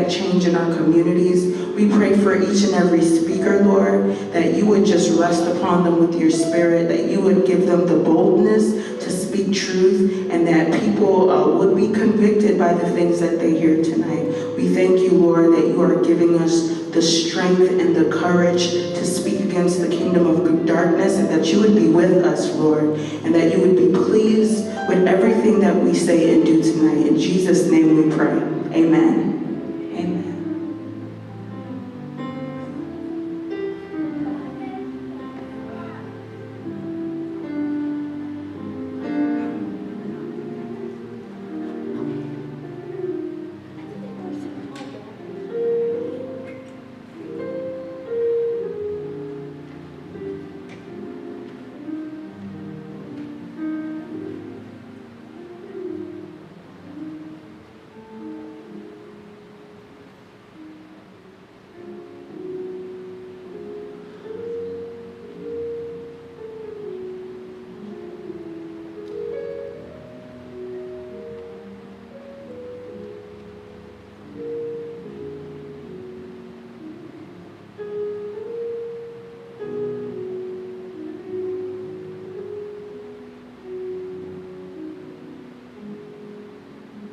Change in our communities. We pray for each and every speaker, Lord, that you would just rest upon them with your spirit, that you would give them the boldness to speak truth, and that people would be convicted by the things that they hear tonight. We thank you, Lord, that you are giving us the strength and the courage to speak against the kingdom of darkness, and that you would be with us, Lord, and that you would be pleased with everything that we say and do tonight. In Jesus' name we pray. Amen.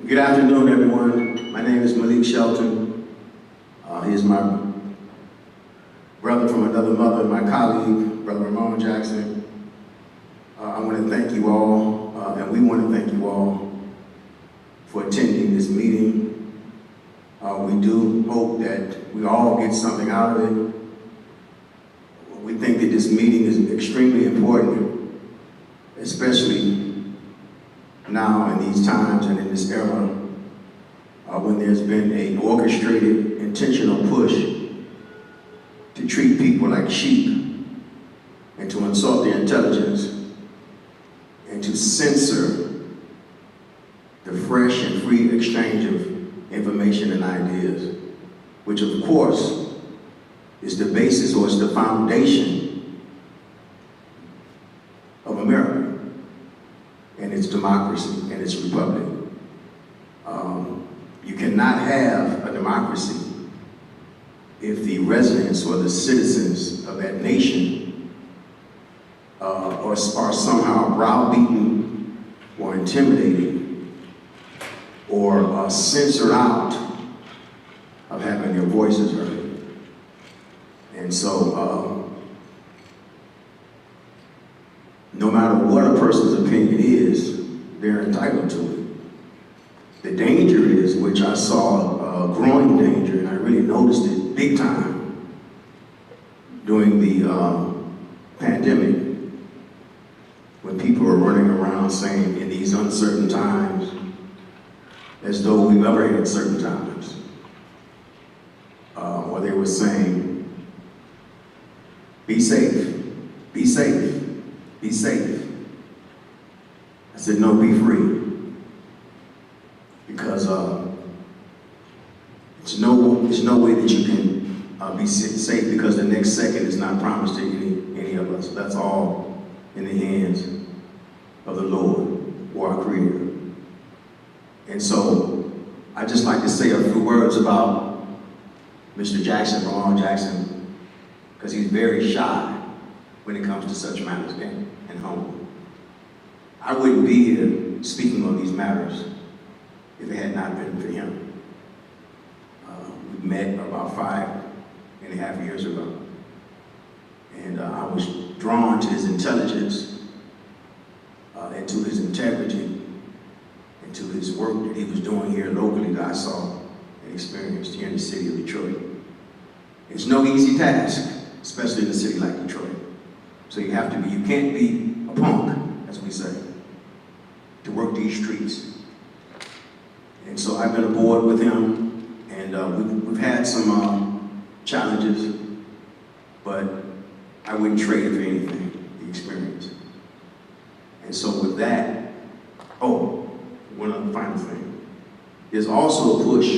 Good afternoon, everyone. My name is Malik Shelton. He is my brother from another mother, my colleague, Brother Ramon Jackson. I want to thank you all, and we want to thank you all for attending this meeting. We do hope that we all get something out of it. We think that this meeting is extremely important, especially now in these times and in this era, when there's been an orchestrated, intentional push to treat people like sheep and to insult their intelligence and to censor the fresh and free exchange of information and ideas, which of course is the basis or is the foundation of America and its democracy and its republic. You cannot have a democracy if the residents or the citizens of that nation are somehow browbeaten or intimidated or censored out of having their voices heard. And so, no matter what a person's opinion is, they're entitled to it. The danger is, which I saw a growing danger, and I really noticed it big time during the pandemic, when people are running around saying in these uncertain times, as though we've ever had certain times, or they were saying, be safe, be safe, be safe. I said, no, be free. Because there's no way that you can be safe, because the next second is not promised to any of us. That's all in the hands of the Lord or our Creator. And so I'd just like to say a few words about Mr. Jackson, Ramon Jackson, because he's very shy when it comes to such matters and home. I wouldn't be here speaking on these matters if it had not been for him. We met about 5.5 years ago. And I was drawn to his intelligence, and to his integrity, and to his work that he was doing here locally that I saw and experienced here in the city of Detroit. It's no easy task, especially in a city like Detroit. So you can't be a punk, as we say, to work these streets. And so I've been aboard with him, and we've had some challenges, but I wouldn't trade it for anything, the experience. And so with that, one other final thing. There's also a push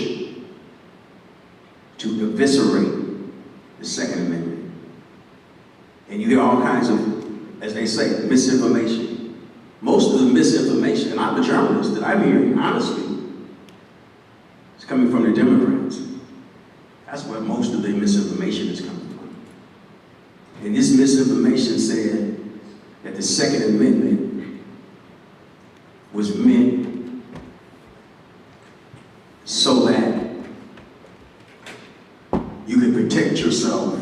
to eviscerate the Second Amendment. And you hear all kinds of, as they say, misinformation. Most of the misinformation, and I'm a journalist, that I'm hearing, honestly, is coming from the Democrats. That's where most of the misinformation is coming from. And this misinformation said that the Second Amendment was meant so that you can protect yourself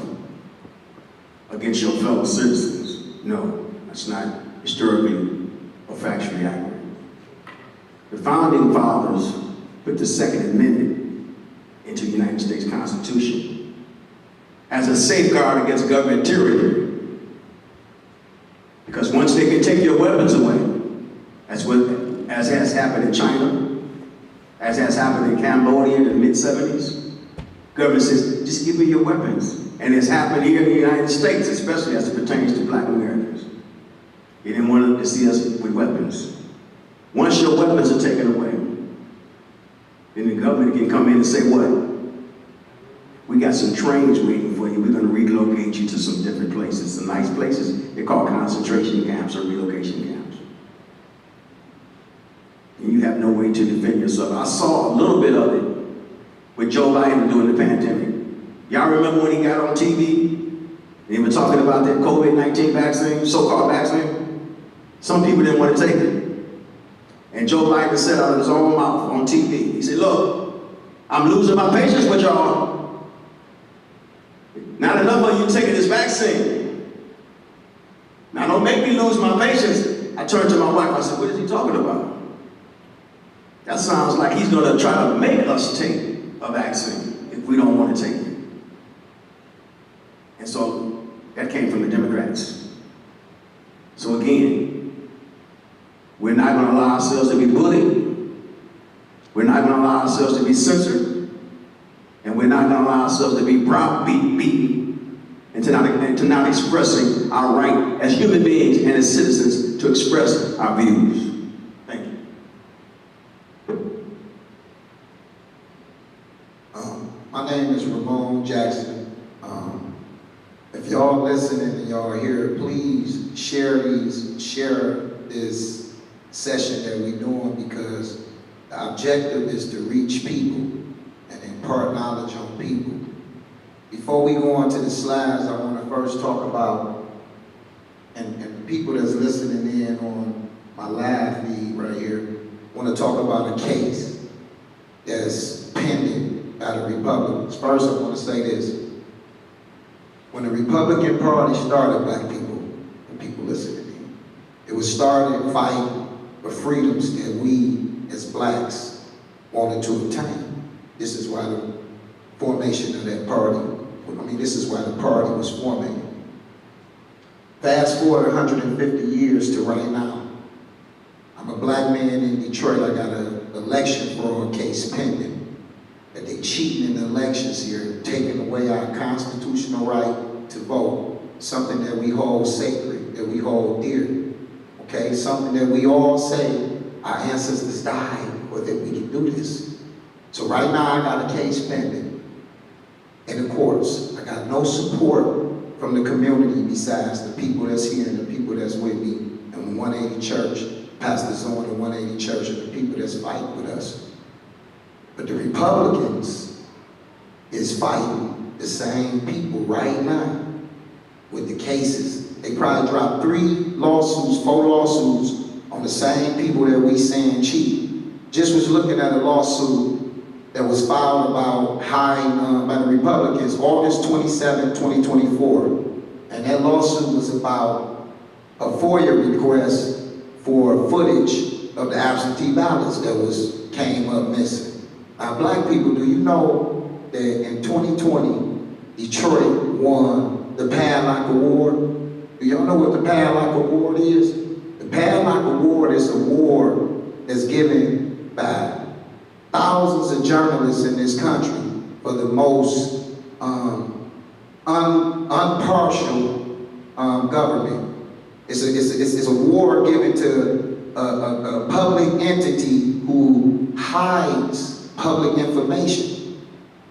against your fellow citizens. No, that's not historically or factually accurate. The Founding Fathers put the Second Amendment into the United States Constitution as a safeguard against government tyranny. Because once they can take your weapons away, as has happened in China, as has happened in Cambodia in the mid-70s, government says, just give me your weapons. And it's happened here in the United States, especially as it pertains to Black Americans. They didn't want to see us with weapons. Once your weapons are taken away, then the government can come in and say, what? We got some trains waiting for you. We're going to relocate you to some different places, some nice places. They're called concentration camps or relocation camps. And you have no way to defend yourself. I saw a little bit of it with Joe Biden during the pandemic. Y'all remember when he got on TV? And he was talking about that COVID-19 vaccine, so-called vaccine? Some people didn't want to take it. And Joe Biden said out of his own mouth on TV, he said, look, I'm losing my patience with y'all. Not enough of you taking this vaccine. Now don't make me lose my patience. I turned to my wife, I said, what is he talking about? That sounds like he's going to try to make us take a vaccine if we don't want to take it. And so that came from the Democrats. So again, we're not going to allow ourselves to be bullied. We're not going to allow ourselves to be censored. And we're not going to allow ourselves to be beaten into not expressing our right as human beings and as citizens to express our views. Thank you. My name is Ramon Jackson. If y'all listening and y'all are here, please share this session that we're doing, because the objective is to reach people and impart knowledge on people. Before we go on to the slides, I want to first talk about, and people that's listening in on my live feed right here, want to talk about a case that's pending by the Republicans. First, I want to say this. When the Republican Party started, black people, and people listening in, it was started fighting for freedoms that we as blacks wanted to obtain. This is why the formation of that party, this is why the party was forming. Fast forward 150 years to right now. I'm a black man in Detroit. I got an election fraud case pending. That they cheating in the elections here, taking away our constitutional right to vote. Something that we hold sacred, that we hold dear. Okay, something that we all say our ancestors died or that we can do this. So right now I got a case pending in the courts. I got no support from the community besides the people that's here and the people that's with me and 180 Church, pastors on the 180 Church, and the people that's fighting with us. But the Republicans is fighting the same people right now with the cases. They probably dropped 3 lawsuits, 4 lawsuits on the same people that we saying cheat. Just was looking at a lawsuit that was filed about hiring by the Republicans August 27, 2024. And that lawsuit was about a FOIA request for footage of the absentee ballots that came up missing. Now, black people, do you know that in 2020, Detroit won the Padlock Award? Do y'all know what the Padlock Award is? The Padlock Award is an award that's given by thousands of journalists in this country for the most impartial government. It's a award given to a public entity who hides public information.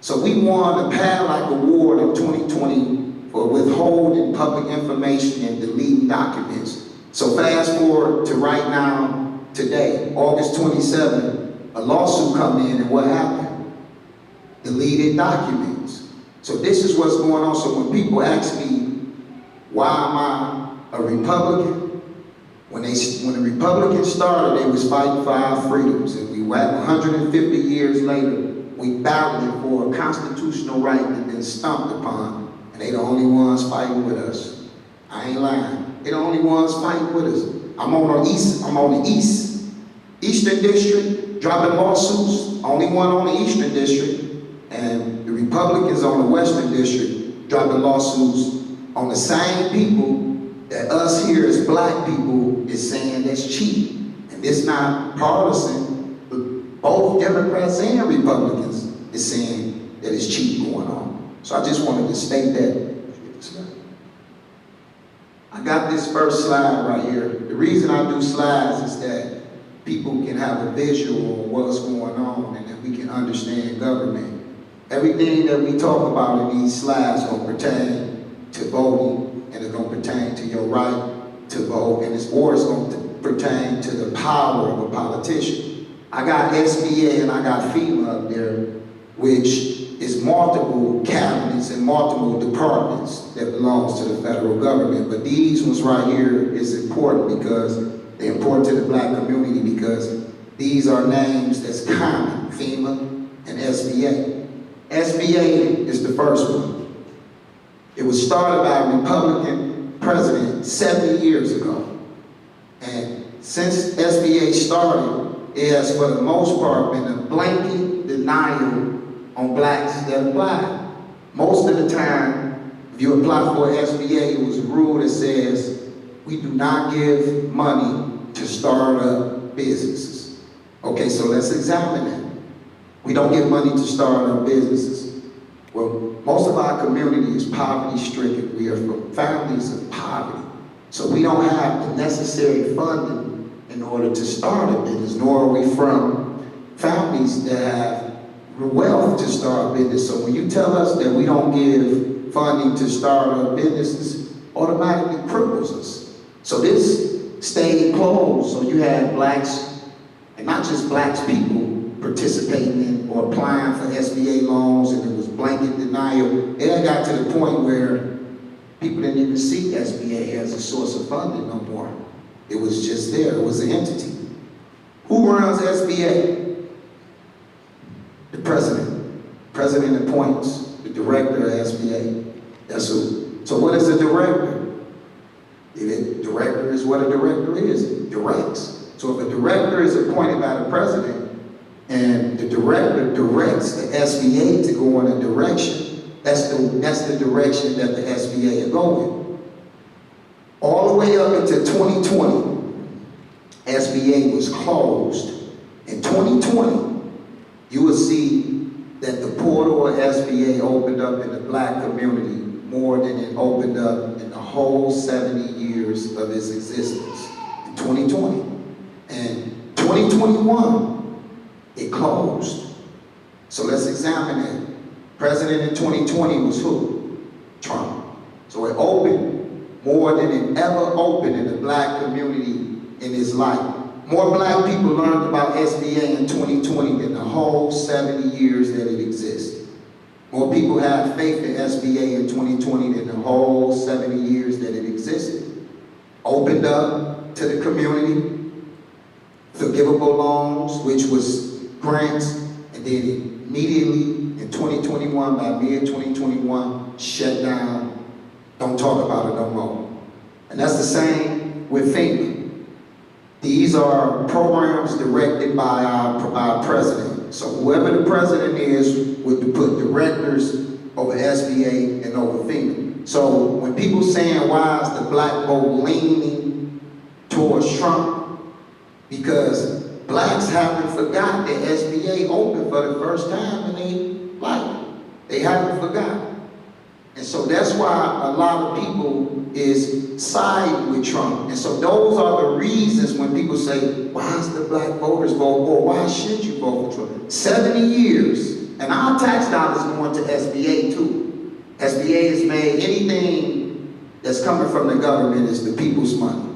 So we won the Padlock Award in 2020 for withholding public information and deleting documents. So fast forward to right now, today, August 27, a lawsuit come in, and what happened? Deleted documents. So this is what's going on. So when people ask me, why am I a Republican? When the Republicans started, they was fighting for our freedoms, and we 150 years later, we battling for a constitutional right that's been stomped upon, and they the only ones fighting with us. I ain't lying. They the only ones fighting with us. I'm on the Eastern District, dropping lawsuits, only one on the Eastern District, and the Republicans on the Western District, dropping lawsuits on the same people that us here as black people is saying that's cheap. And it's not partisan, but both Democrats and Republicans is saying that it's cheap going on. So I just wanted to state that. I got this first slide right here. The reason I do slides is that people can have a visual of what's going on and that we can understand government. Everything that we talk about in these slides is going to pertain to voting, and it's going to pertain to your right to vote, and it's going to pertain to the power of a politician. I got SBA and I got FEMA up there, which is multiple cabinets and multiple departments that belongs to the federal government. But these ones right here is important because they're important to the black community, because these are names that's common, FEMA and SBA. SBA is the first one. It was started by a Republican president 70 years ago. And since SBA started, it has for the most part been a blanket denial on blacks that apply. Most of the time, if you apply for SBA, it was a rule that says we do not give money to start up businesses. Okay, so let's examine that. We don't give money to start up businesses. Well, most of our community is poverty-stricken. We are from families of poverty. So we don't have the necessary funding in order to start a business, nor are we from families that have wealth hard to start a business. So when you tell us that we don't give funding to start up businesses, automatically cripples us. So this stayed closed. So you had blacks, and not just blacks, people participating in or applying for SBA loans, and it was blanket denial. It had got to the point where people didn't even see SBA as a source of funding no more. It was just there. It was an entity. Who runs SBA? The president. President appoints the director of SBA. That's who. So what is a director? Director is what a director is. It directs. So if a director is appointed by the president and the director directs the SBA to go in a direction, that's the direction that the SBA is going. All the way up into 2020, SBA was closed. In 2020, you will see that the portal of SBA opened up in the black community more than it opened up in the whole 70 years of its existence. In 2020. And 2021, it closed. So let's examine it. President in 2020 was who? Trump. So it opened more than it ever opened in the black community in its life. More black people learned about SBA in 2020 than the whole 70 years that it exists. More people have faith in SBA in 2020 than the whole 70 years that it existed. Opened up to the community, forgivable loans, which was grants, and then immediately in 2021, by mid-2021, shut down. Don't talk about it no more. And that's the same with FEMA. These are programs directed by our president. So whoever the president is would put directors over SBA and over FEMA. So when people saying why is the black vote leaning towards Trump, because blacks haven't forgotten that SBA opened for the first time in their life. They haven't forgotten. And so that's why a lot of people is siding with Trump. And so those are the reasons when people say, why is the black voters vote, or why should you vote for Trump? 70 years, and our tax dollars going to SBA too. SBA has made anything that's coming from the government is the people's money.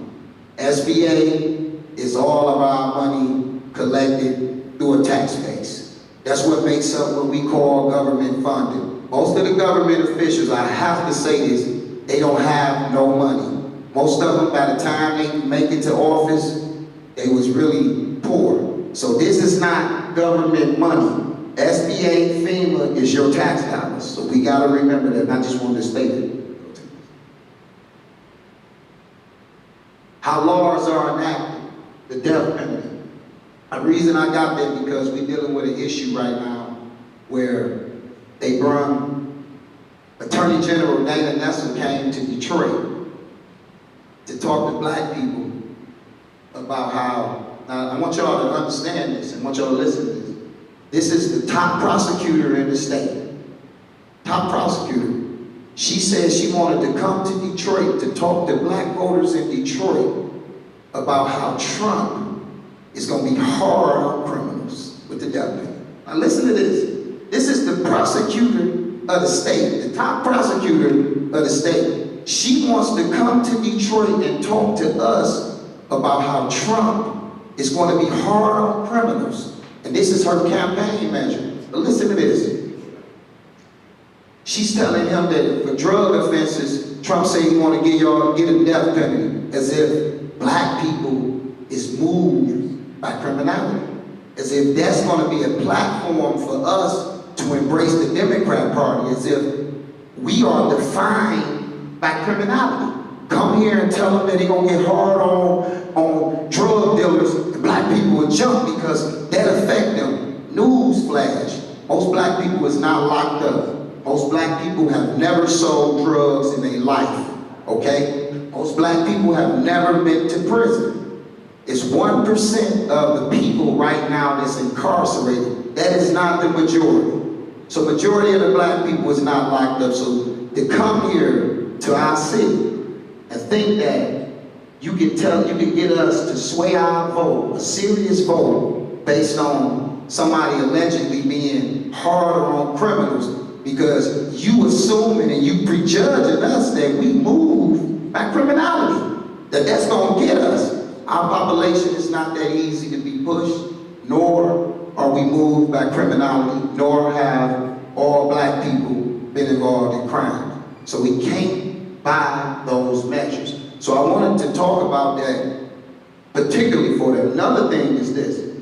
SBA is all of our money collected through a tax base. That's what makes up what we call government funding. Most of the government officials, I have to say this, they don't have no money. Most of them, by the time they make it to office, they was really poor. So this is not government money. SBA, FEMA is your tax dollars. So we gotta remember that, and I just wanted to state it. How laws are enacted, the death penalty. The reason I got that because we're dealing with an issue right now where they brought Attorney General Dananiss came to Detroit to talk to black people about how, now I want y'all to understand this and want y'all to listen to this. This is the top prosecutor in the state. Top prosecutor. She said she wanted to come to Detroit to talk to black voters in Detroit about how Trump is going to be hard on criminals with the death penalty. Now listen to this. This is the prosecutor of the state, the top prosecutor of the state. She wants to come to Detroit and talk to us about how Trump is going to be hard on criminals. And this is her campaign measure. But listen to this. She's telling him that for drug offenses, Trump said he want to get a death penalty, as if black people is moved by criminality. As if that's going to be a platform for us to embrace the Democrat Party, as if we are defined by criminality. Come here and tell them that they're going to get hard on drug dealers, and black people will jump because that affect them. News flash. Most black people is not locked up. Most black people have never sold drugs in their life, okay? Most black people have never been to prison. It's 1% of the people right now that's incarcerated. That is not the majority. So majority of the black people is not locked up. So to come here to our city and think that you can get us to sway our vote, a serious vote, based on somebody allegedly being hard harder on criminals because you assuming and you prejudging us that we move by criminality, that's gonna get us. Our population is not that easy to be pushed, nor are we moved by criminality, nor have all black people been involved in crime. So we can't buy those measures. So I wanted to talk about that particularly for them. Another thing is this.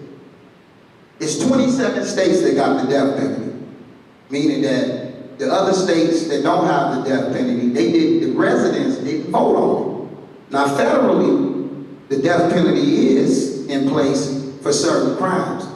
It's 27 states that got the death penalty, meaning that the other states that don't have the death penalty, the residents didn't vote on it. Now federally, the death penalty is in place for certain crimes.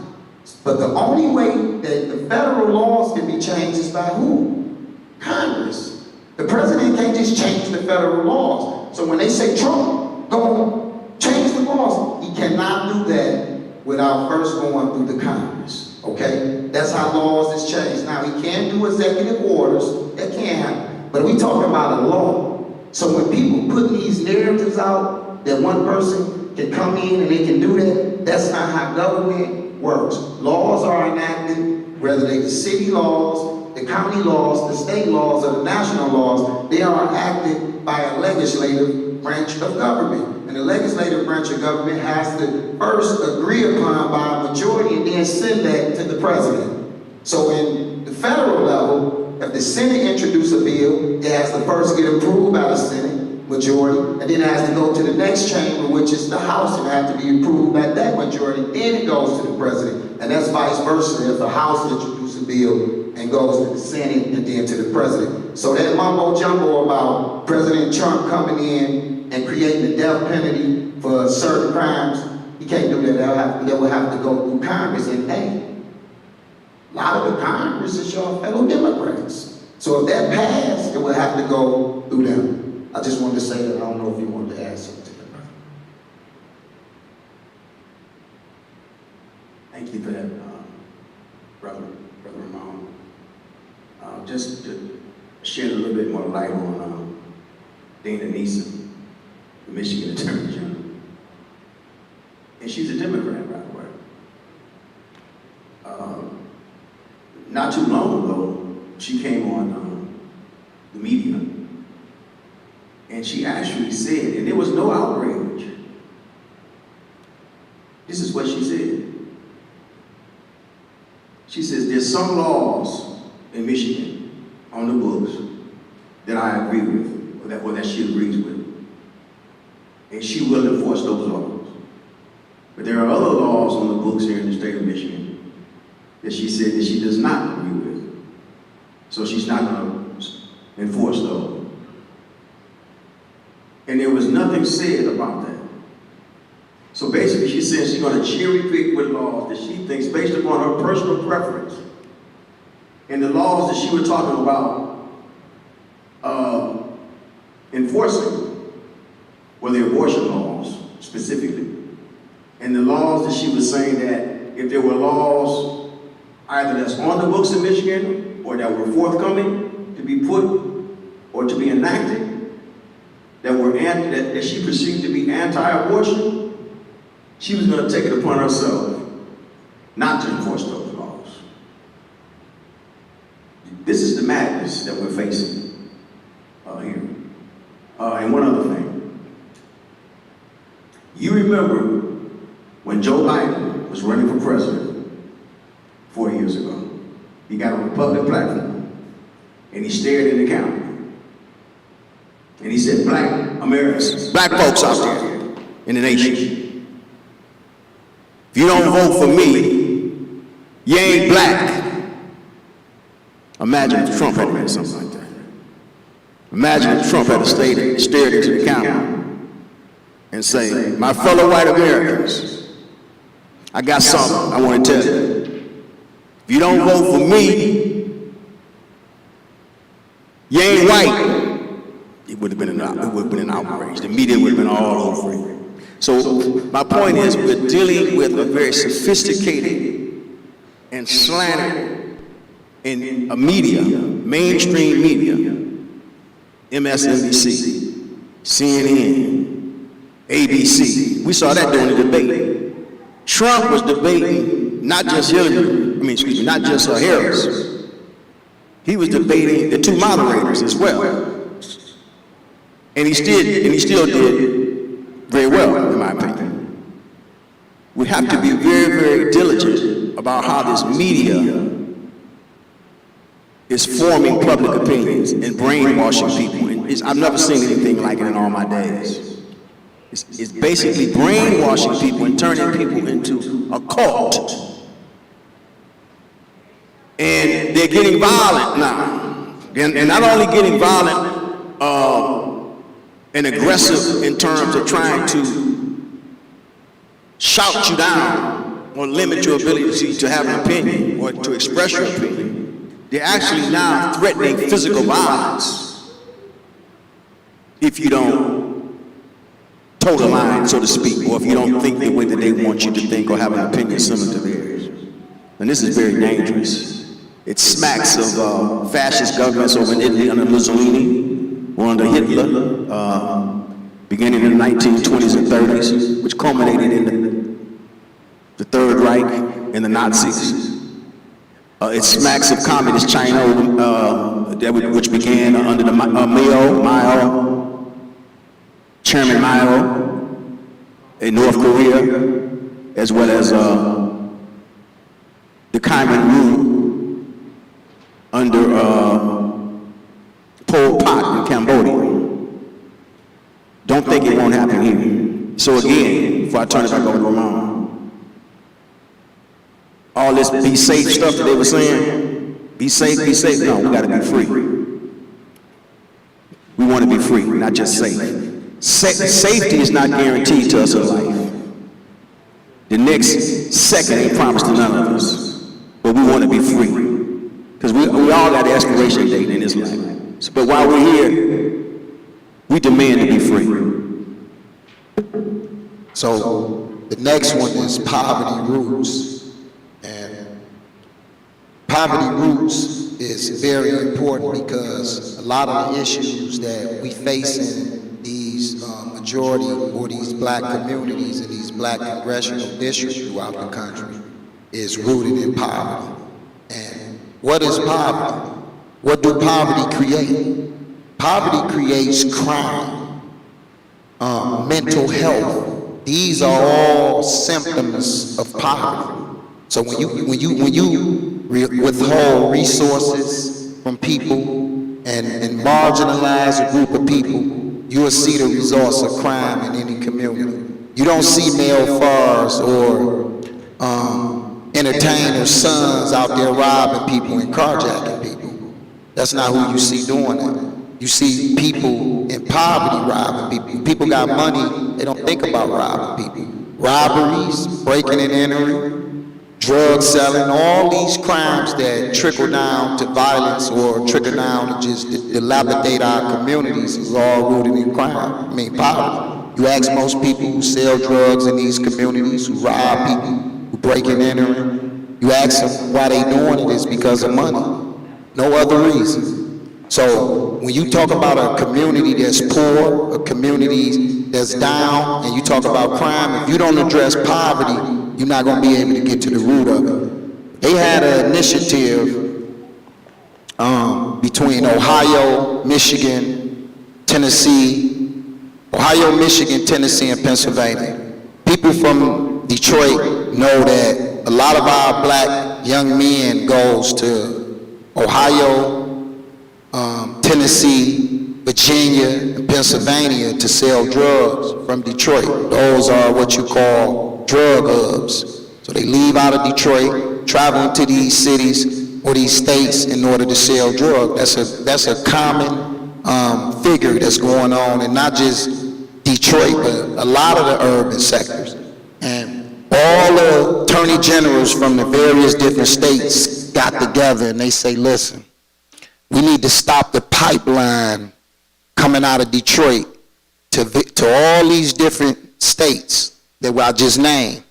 But the only way that the federal laws can be changed is by who? Congress. The president can't just change the federal laws. So when they say Trump, go change the laws, he cannot do that without first going through the Congress. Okay? That's how laws is changed. Now he can't do executive orders, that can't happen. But we talking about a law. So when people put these narratives out that one person can come in and they can do that, that's not how government works. Laws are enacted, whether they're the city laws, the county laws, the state laws, or the national laws, they are acted by a legislative branch of government. And the legislative branch of government has to first agree upon by a majority and then send that to the president. So in the federal level, if the Senate introduces a bill, it has to first get approved by the Senate majority, and then it has to go to the next chamber, which is the House, and have to be approved by that majority, then it goes to the president. And that's vice versa if the House introduces a bill and goes to the Senate and then to the president. So that mumbo jumbo about President Trump coming in and creating a death penalty for certain crimes, he can't do that. They will have to go through Congress. And hey, a lot of the Congress is your fellow Democrats. So if that passed, it will have to go through them. I just wanted to say that. I don't know if you wanted to add something to that. Thank you for that, Brother Ramon. Just to shed a little bit more light on Dananiss, the Michigan Attorney General. And she's a Democrat, by the way. Not too long ago, she came on the media, and she actually said, and there was no outrage. This is what she said. She says, there's some laws in Michigan on the books that I agree with, or that she agrees with. And she will enforce those laws. But there are other laws on the books here in the state of Michigan that she said that she does not agree with. So she's not going to enforce those. And there was nothing said about that. So basically she says she's going to cherry pick with laws that she thinks based upon her personal preference. And the laws that she was talking about enforcing were the abortion laws specifically. And the laws that she was saying that if there were laws either that's on the books in Michigan or that were forthcoming to be put or to be enacted that she perceived to be anti-abortion, she was going to take it upon herself not to enforce those laws. This is the madness that we're facing here. And one other thing. You remember when Joe Biden was running for president 4 years ago. He got on a public platform and he stared in the camera. And he said, black Americans, black folks out there in the nation, if you don't vote for me, you ain't black. Imagine if Trump had done something like that. Imagine if Trump had stared into the camera and say, my fellow white Americans, I got something I want to tell you. If you don't vote for me, you ain't white. It would have been an outrage. The media would have been all over it. So my point is, we're dealing with a very sophisticated and slanted in a media, mainstream media, MSNBC, CNN, ABC. We saw that during the debate. Trump was debating not just Hillary, not just Harris. He was debating the two moderators as well. And he still did very well, in my opinion. We have to be very, very diligent about how this media is forming public opinions and brainwashing people. I've never seen anything like it in all my days. It's basically brainwashing people and turning people into a cult. And they're getting violent now. And not only getting violent and aggressive in terms of trying to shout you down or limit your ability to have an opinion or to express your opinion. They're actually now threatening physical violence if you don't toe the line, so to speak, or if you don't think the way that they want you to think or have an opinion similar to theirs. And this is very dangerous. It smacks of fascist governments over in Italy under Mussolini or under Hitler, beginning in the 1920s and 30s, which culminated in the Third Reich and the Nazis. It smacks of communist China, which began under the Mao, Chairman Mao, in North Korea, as well as the Khmer Rouge under Pol Pot in Cambodia. Don't think it won't happen here. So again, before I turn it back over to Ramon, all this be safe stuff that they were saying, be safe, no, we gotta be free. We wanna be free, not just safe. Safety is not guaranteed to us in life. The next second ain't promised to none of us, but we wanna be free. Because we all got an expiration date in this life. But while we're here, we demand to be free. So the next one is poverty roots. Poverty roots is very important because a lot of the issues that we face in these majority or these black communities and these black congressional districts throughout the country is rooted in poverty. And what is poverty? What do poverty create? Poverty creates crime, mental health. These are all symptoms of poverty. So when you withhold resources from people and marginalize a group of people, you will see the results of crime in any community. You don't see male fars or entertainers' sons out there robbing people and carjacking people. That's not who you see doing that. You see people in poverty robbing people. People got money, they don't think about robbing people. Robberies, breaking and entering, drug selling, all these crimes that trickle down to violence or trickle down to just dilapidate our communities is all rooted in crime, poverty. You ask most people who sell drugs in these communities, who rob people, who break and enter, you ask them why they doing it, is because of money. No other reason. So when you talk about a community that's poor, a community that's down, and you talk about crime, if you don't address poverty, you're not going to be able to get to the root of it. They had an initiative between Ohio, Michigan, Tennessee, and Pennsylvania. People from Detroit know that a lot of our black young men goes to Ohio, Tennessee, Virginia, and Pennsylvania to sell drugs from Detroit. Those are what you call drug hubs. So they leave out of Detroit, travel into these cities or these states in order to sell drugs. That's a common figure that's going on, and not just Detroit, but a lot of the urban sectors. And all the attorney generals from the various different states got together and they say, listen, we need to stop the pipeline coming out of Detroit to all these different states that I just named.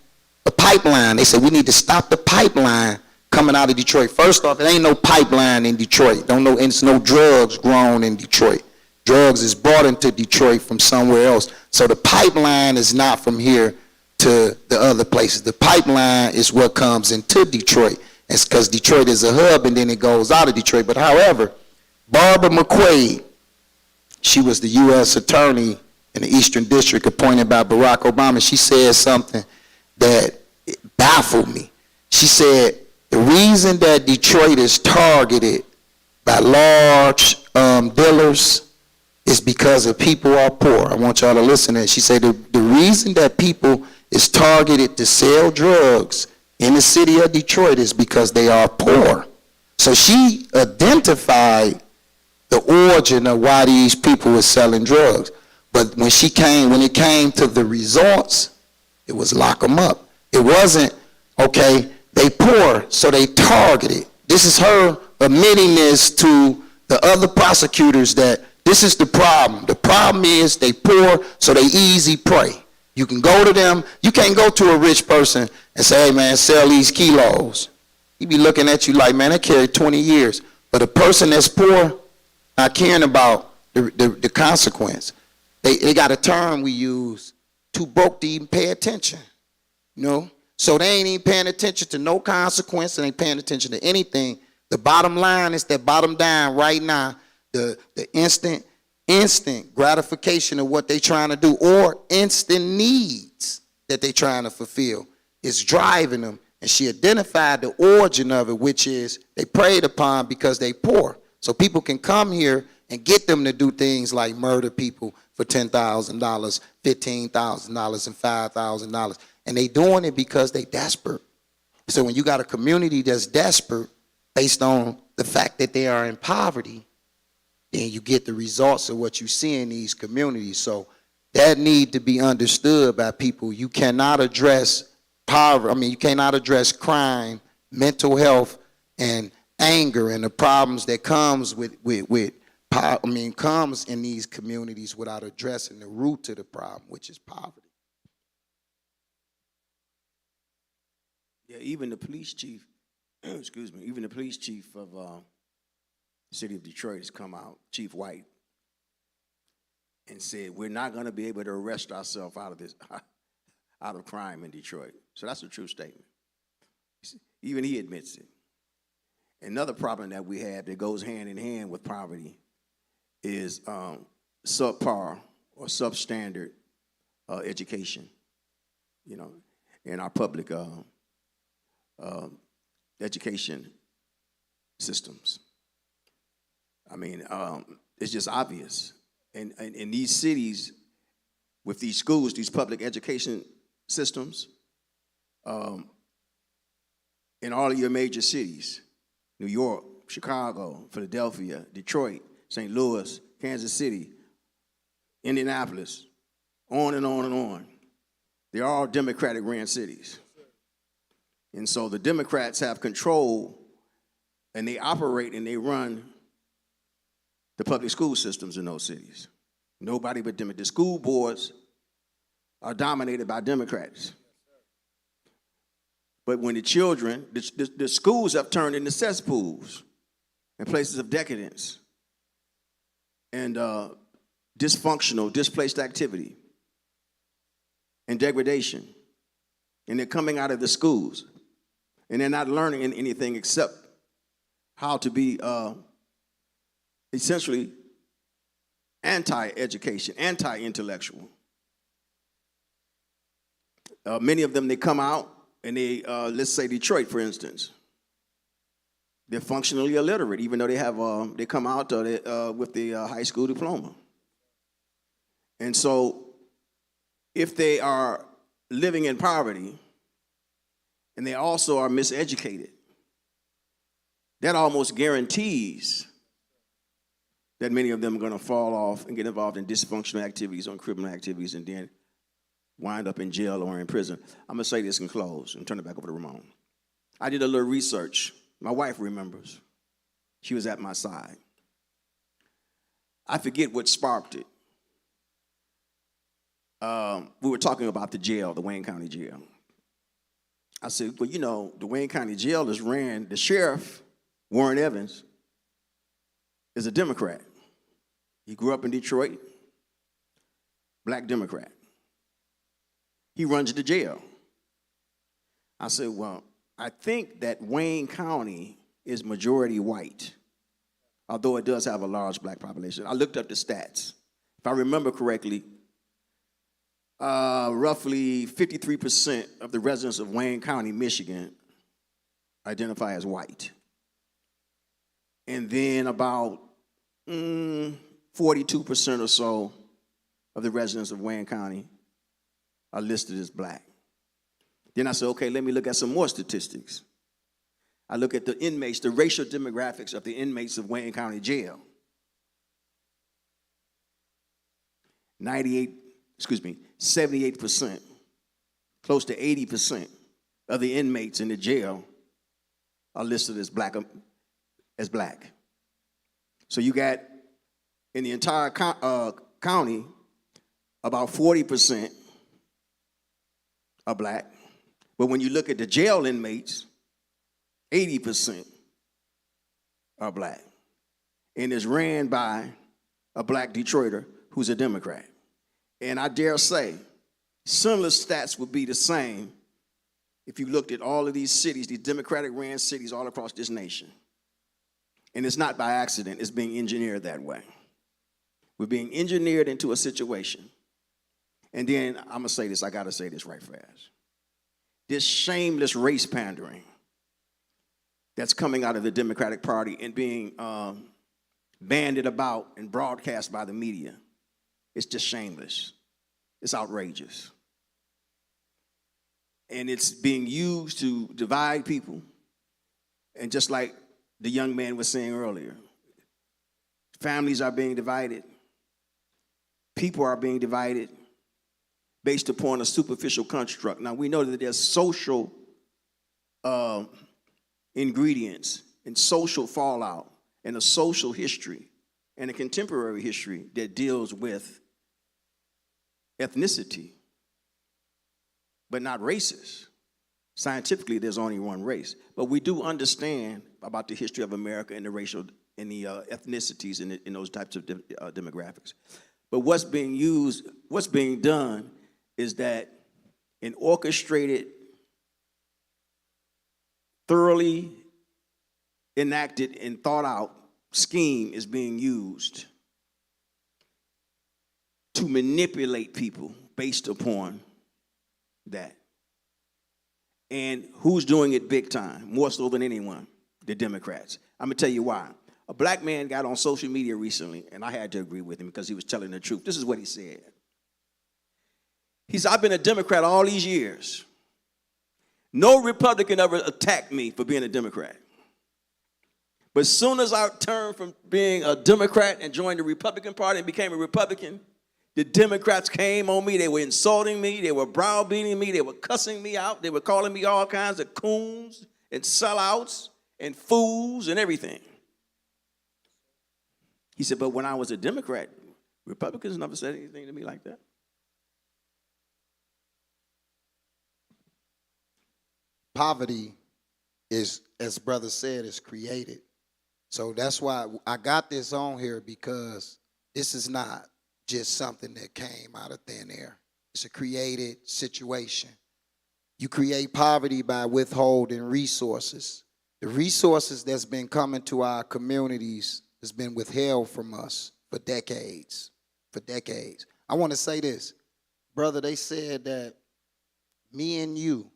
The pipeline, they said we need to stop the pipeline coming out of Detroit. First off, there ain't no pipeline in Detroit. It's no drugs grown in Detroit. Drugs is brought into Detroit from somewhere else. So the pipeline is not from here to the other places. The pipeline is what comes into Detroit. It's because Detroit is a hub, and then it goes out of Detroit. But however, Barbara McQuaid, she was the U.S. attorney in the Eastern District appointed by Barack Obama. She said something that baffled me. She said, the reason that Detroit is targeted by large dealers is because of people are poor. I want y'all to listen to that. She said the reason that people is targeted to sell drugs in the city of Detroit is because they are poor. So she identified the origin of why these people were selling drugs. But when it came to the results, it was lock them up. It wasn't, okay, they poor, so they targeted. This is her admitting this to the other prosecutors that this is the problem. The problem is they poor, so they easy prey. You can go to them. You can't go to a rich person and say, hey, man, sell these kilos. He be looking at you like, man, I carried 20 years. But a person that's poor, not caring about the consequence. They got a term we use, too broke to even pay attention. You know? So they ain't even paying attention to no consequence, and ain't paying attention to anything. The bottom line is that bottom down right now, the instant gratification of what they trying to do, or instant needs that they trying to fulfill, is driving them. And she identified the origin of it, which is they preyed upon because they poor. So people can come here and get them to do things like murder people for $10,000, $15,000, and $5,000. And they doing it because they desperate. So when you got a community that's desperate based on the fact that they are in poverty, then you get the results of what you see in these communities. So that need to be understood by people. You cannot address poverty. I mean, you cannot address crime, mental health, and anger and the problems that comes comes in these communities without addressing the root to the problem, which is poverty. Yeah, even the police chief, excuse me, even the police chief of the city of Detroit has come out, Chief White, and said, we're not going to be able to arrest ourselves out of crime in Detroit. So that's a true statement. Even he admits it. Another problem that we have that goes hand in hand with poverty is subpar or substandard education, you know, in our public education systems. I mean, it's just obvious. And in these cities, with these schools, these public education systems, in all of your major cities, New York, Chicago, Philadelphia, Detroit, St. Louis, Kansas City, Indianapolis, on and on and on. They're all Democratic-ran cities. And so the Democrats have control, and they operate and they run the public school systems in those cities. Nobody but Democrats. The school boards are dominated by Democrats. But when the children, the schools have turned into cesspools and places of decadence and dysfunctional, displaced activity and degradation. And they're coming out of the schools. And they're not learning anything except how to be essentially anti-education, anti-intellectual. Many of them, they come out and they, let's say Detroit, for instance, they're functionally illiterate, even though they have, they come out with the high school diploma. And so if they are living in poverty and they also are miseducated, that almost guarantees that many of them are going to fall off and get involved in dysfunctional activities or criminal activities and then wind up in jail or in prison. I'm going to say this and close and turn it back over to Ramon. I did a little research. My wife remembers. She was at my side. I forget what sparked it. We were talking about the jail, the Wayne County Jail. I said, well, you know, the Wayne County Jail is ran, the sheriff, Warren Evans, is a Democrat. He grew up in Detroit, black Democrat. He runs the jail. I said, well, I think that Wayne County is majority white, although it does have a large black population. I looked up the stats. If I remember correctly, roughly 53% of the residents of Wayne County, Michigan, identify as white. And then about 42% or so of the residents of Wayne County are listed as black. Then I said, okay, let me look at some more statistics. I look at the inmates, the racial demographics of the inmates of Wayne County Jail. 78%, close to 80% of the inmates in the jail are listed as black. So you got in the entire county, about 40% are black. But when you look at the jail inmates, 80% are black. And it's ran by a black Detroiter who's a Democrat. And I dare say, similar stats would be the same if you looked at all of these cities, these Democratic-ran cities all across this nation. And it's not by accident, it's being engineered that way. We're being engineered into a situation. And then I'm gonna say this, I gotta say this right fast. This shameless race pandering that's coming out of the Democratic Party and being bandied about and broadcast by the media, it's just shameless. It's outrageous. And it's being used to divide people. And just like the young man was saying earlier, families are being divided. People are being divided based upon a superficial construct. Now, we know that there's social ingredients and social fallout and a social history and a contemporary history that deals with ethnicity, but not races. Scientifically, there's only one race. But we do understand about the history of America and the racial and the ethnicities in those types of demographics. But what's being done is that an orchestrated, thoroughly enacted and thought out scheme is being used to manipulate people based upon that. And who's doing it big time, more so than anyone? The Democrats. I'm gonna tell you why. A black man got on social media recently, and I had to agree with him because he was telling the truth. This is what he said. He said, I've been a Democrat all these years. No Republican ever attacked me for being a Democrat. But as soon as I turned from being a Democrat and joined the Republican Party and became a Republican, the Democrats came on me. They were insulting me. They were browbeating me. They were cussing me out. They were calling me all kinds of coons and sellouts and fools and everything. He said, but when I was a Democrat, Republicans never said anything to me like that. Poverty is, as brother said, is created. So that's why I got this on here, because this is not just something that came out of thin air. It's a created situation. You create poverty by withholding resources. The resources that's been coming to our communities has been withheld from us for decades. For decades. I want to say this. Brother, they said that me and you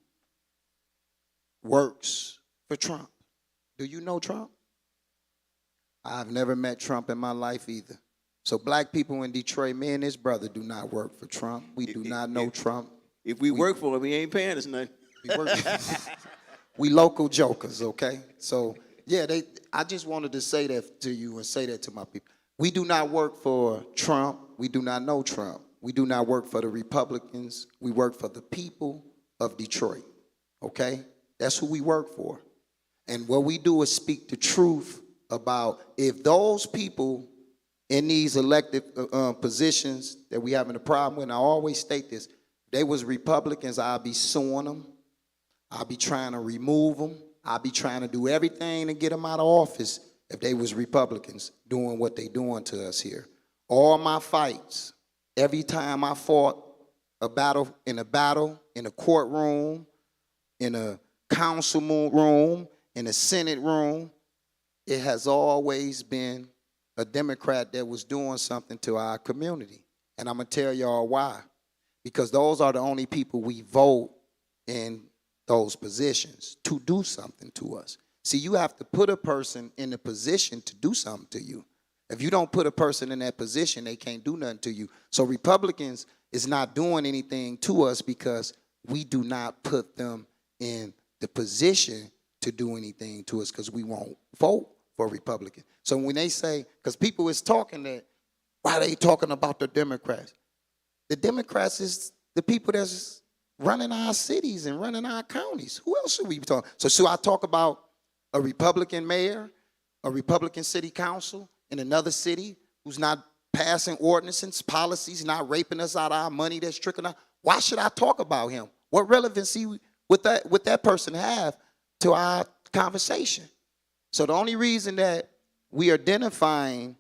works for Trump. Do you know Trump? I've never met Trump in my life either. So black people in Detroit, me and his brother do not work for Trump. We do not know Trump. If we work for him, he ain't paying us nothing. We local jokers, okay? So, yeah, I just wanted to say that to you and say that to my people. We do not work for Trump. We do not know Trump. We do not work for the Republicans. We work for the people of Detroit, okay? That's who we work for. And what we do is speak the truth about if those people in these elected positions that we having a problem with, and I always state this, if they was Republicans, I'd be suing them. I'd be trying to remove them. I'd be trying to do everything to get them out of office if they was Republicans doing what they doing to us here. All my fights, every time I fought a battle, in a courtroom, in a council room, in the Senate room, it has always been a Democrat that was doing something to our community. And I'm going to tell y'all why. Because those are the only people we vote in those positions to do something to us. See, you have to put a person in a position to do something to you. If you don't put a person in that position, they can't do nothing to you. So Republicans is not doing anything to us because we do not put them in the position to do anything to us because we won't vote for Republican. So when they say, because people is talking that, why are they talking about the Democrats? The Democrats is the people that's running our cities and running our counties. Who else should we be talking? So should I talk about a Republican mayor, a Republican city council in another city who's not passing ordinances, policies, not raping us out of our money that's trickling out? Why should I talk about him? What relevancy would that person have to our conversation? So the only reason that we are identifying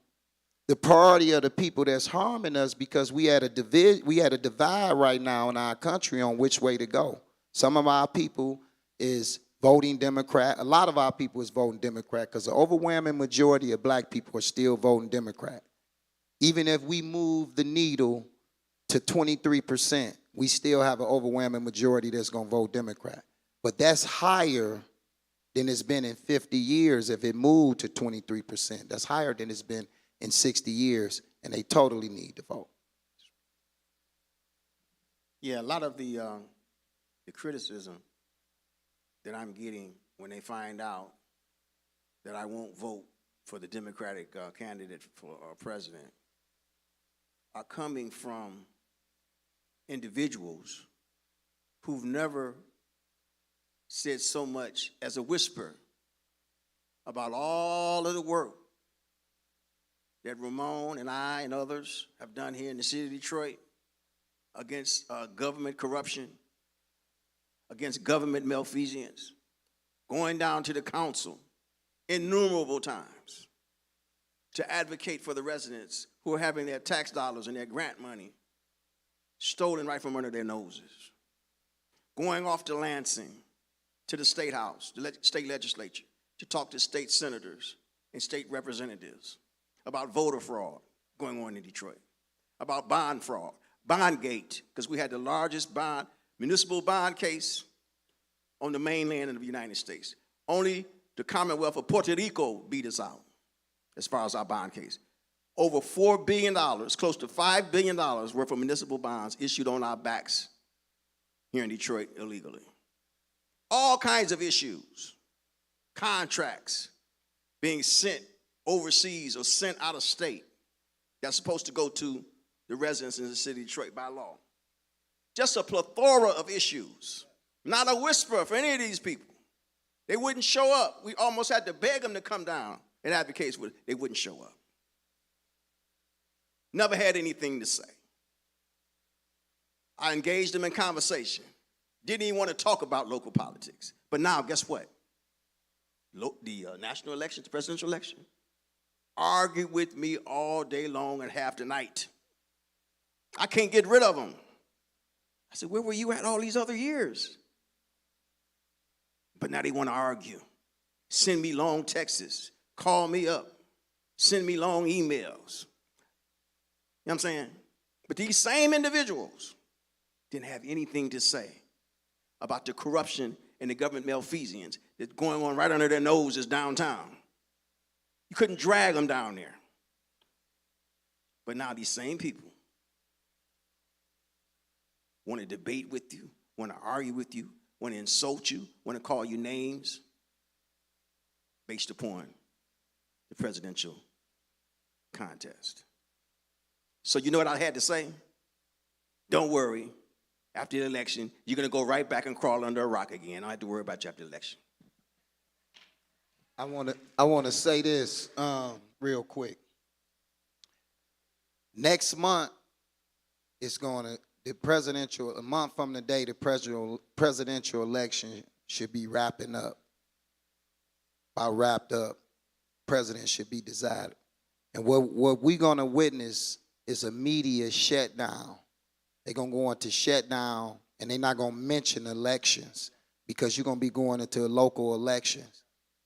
the priority of the people that's harming us because we had a divide right now in our country on which way to go. Some of our people is voting Democrat. A lot of our people is voting Democrat because the overwhelming majority of black people are still voting Democrat. Even if we move the needle to 23%, we still have an overwhelming majority that's going to vote Democrat. But that's higher than it's been in 50 years if it moved to 23%. That's higher than it's been in 60 years, and they totally need to vote. Yeah, a lot of the criticism that I'm getting when they find out that I won't vote for the Democratic candidate for president are coming from individuals who've never said so much as a whisper about all of the work that Ramon and I and others have done here in the city of Detroit against government corruption, against government malfeasance, going down to the council innumerable times to advocate for the residents who are having their tax dollars and their grant money stolen right from under their noses, going off to Lansing, to the state house, the state legislature, to talk to state senators and state representatives about voter fraud going on in Detroit, about bond fraud, Bondgate, because we had the largest municipal bond case on the mainland of the United States. Only the Commonwealth of Puerto Rico beat us out as far as our bond case. Over $4 billion, close to $5 billion worth of municipal bonds issued on our backs here in Detroit illegally. All kinds of issues, contracts being sent overseas or sent out of state that's supposed to go to the residents in the city of Detroit by law. Just a plethora of issues. Not a whisper for any of these people. They wouldn't show up. We almost had to beg them to come down and advocate for it. They wouldn't show up. Never had anything to say. I engaged them in conversation. Didn't even want to talk about local politics. But now, guess what? The national election, the presidential election, argued with me all day long and half the night. I can't get rid of them. I said, where were you at all these other years? But now they want to argue. Send me long texts. Call me up. Send me long emails. You know what I'm saying? But these same individuals didn't have anything to say about the corruption and the government malfeasance that's going on right under their noses downtown. You couldn't drag them down there. But now these same people want to debate with you, want to argue with you, want to insult you, want to call you names based upon the presidential contest. So you know what I had to say? Don't worry. After the election, you're going to go right back and crawl under a rock again. I don't have to worry about you after the election. I want to say this real quick. Next month, it's going to, a month from the day the presidential election should be wrapping up. By wrapped up, president should be decided. And what we're going to witness is a media shutdown. They're going to go into shutdown, and they're not going to mention elections. because you're going to be going into local elections.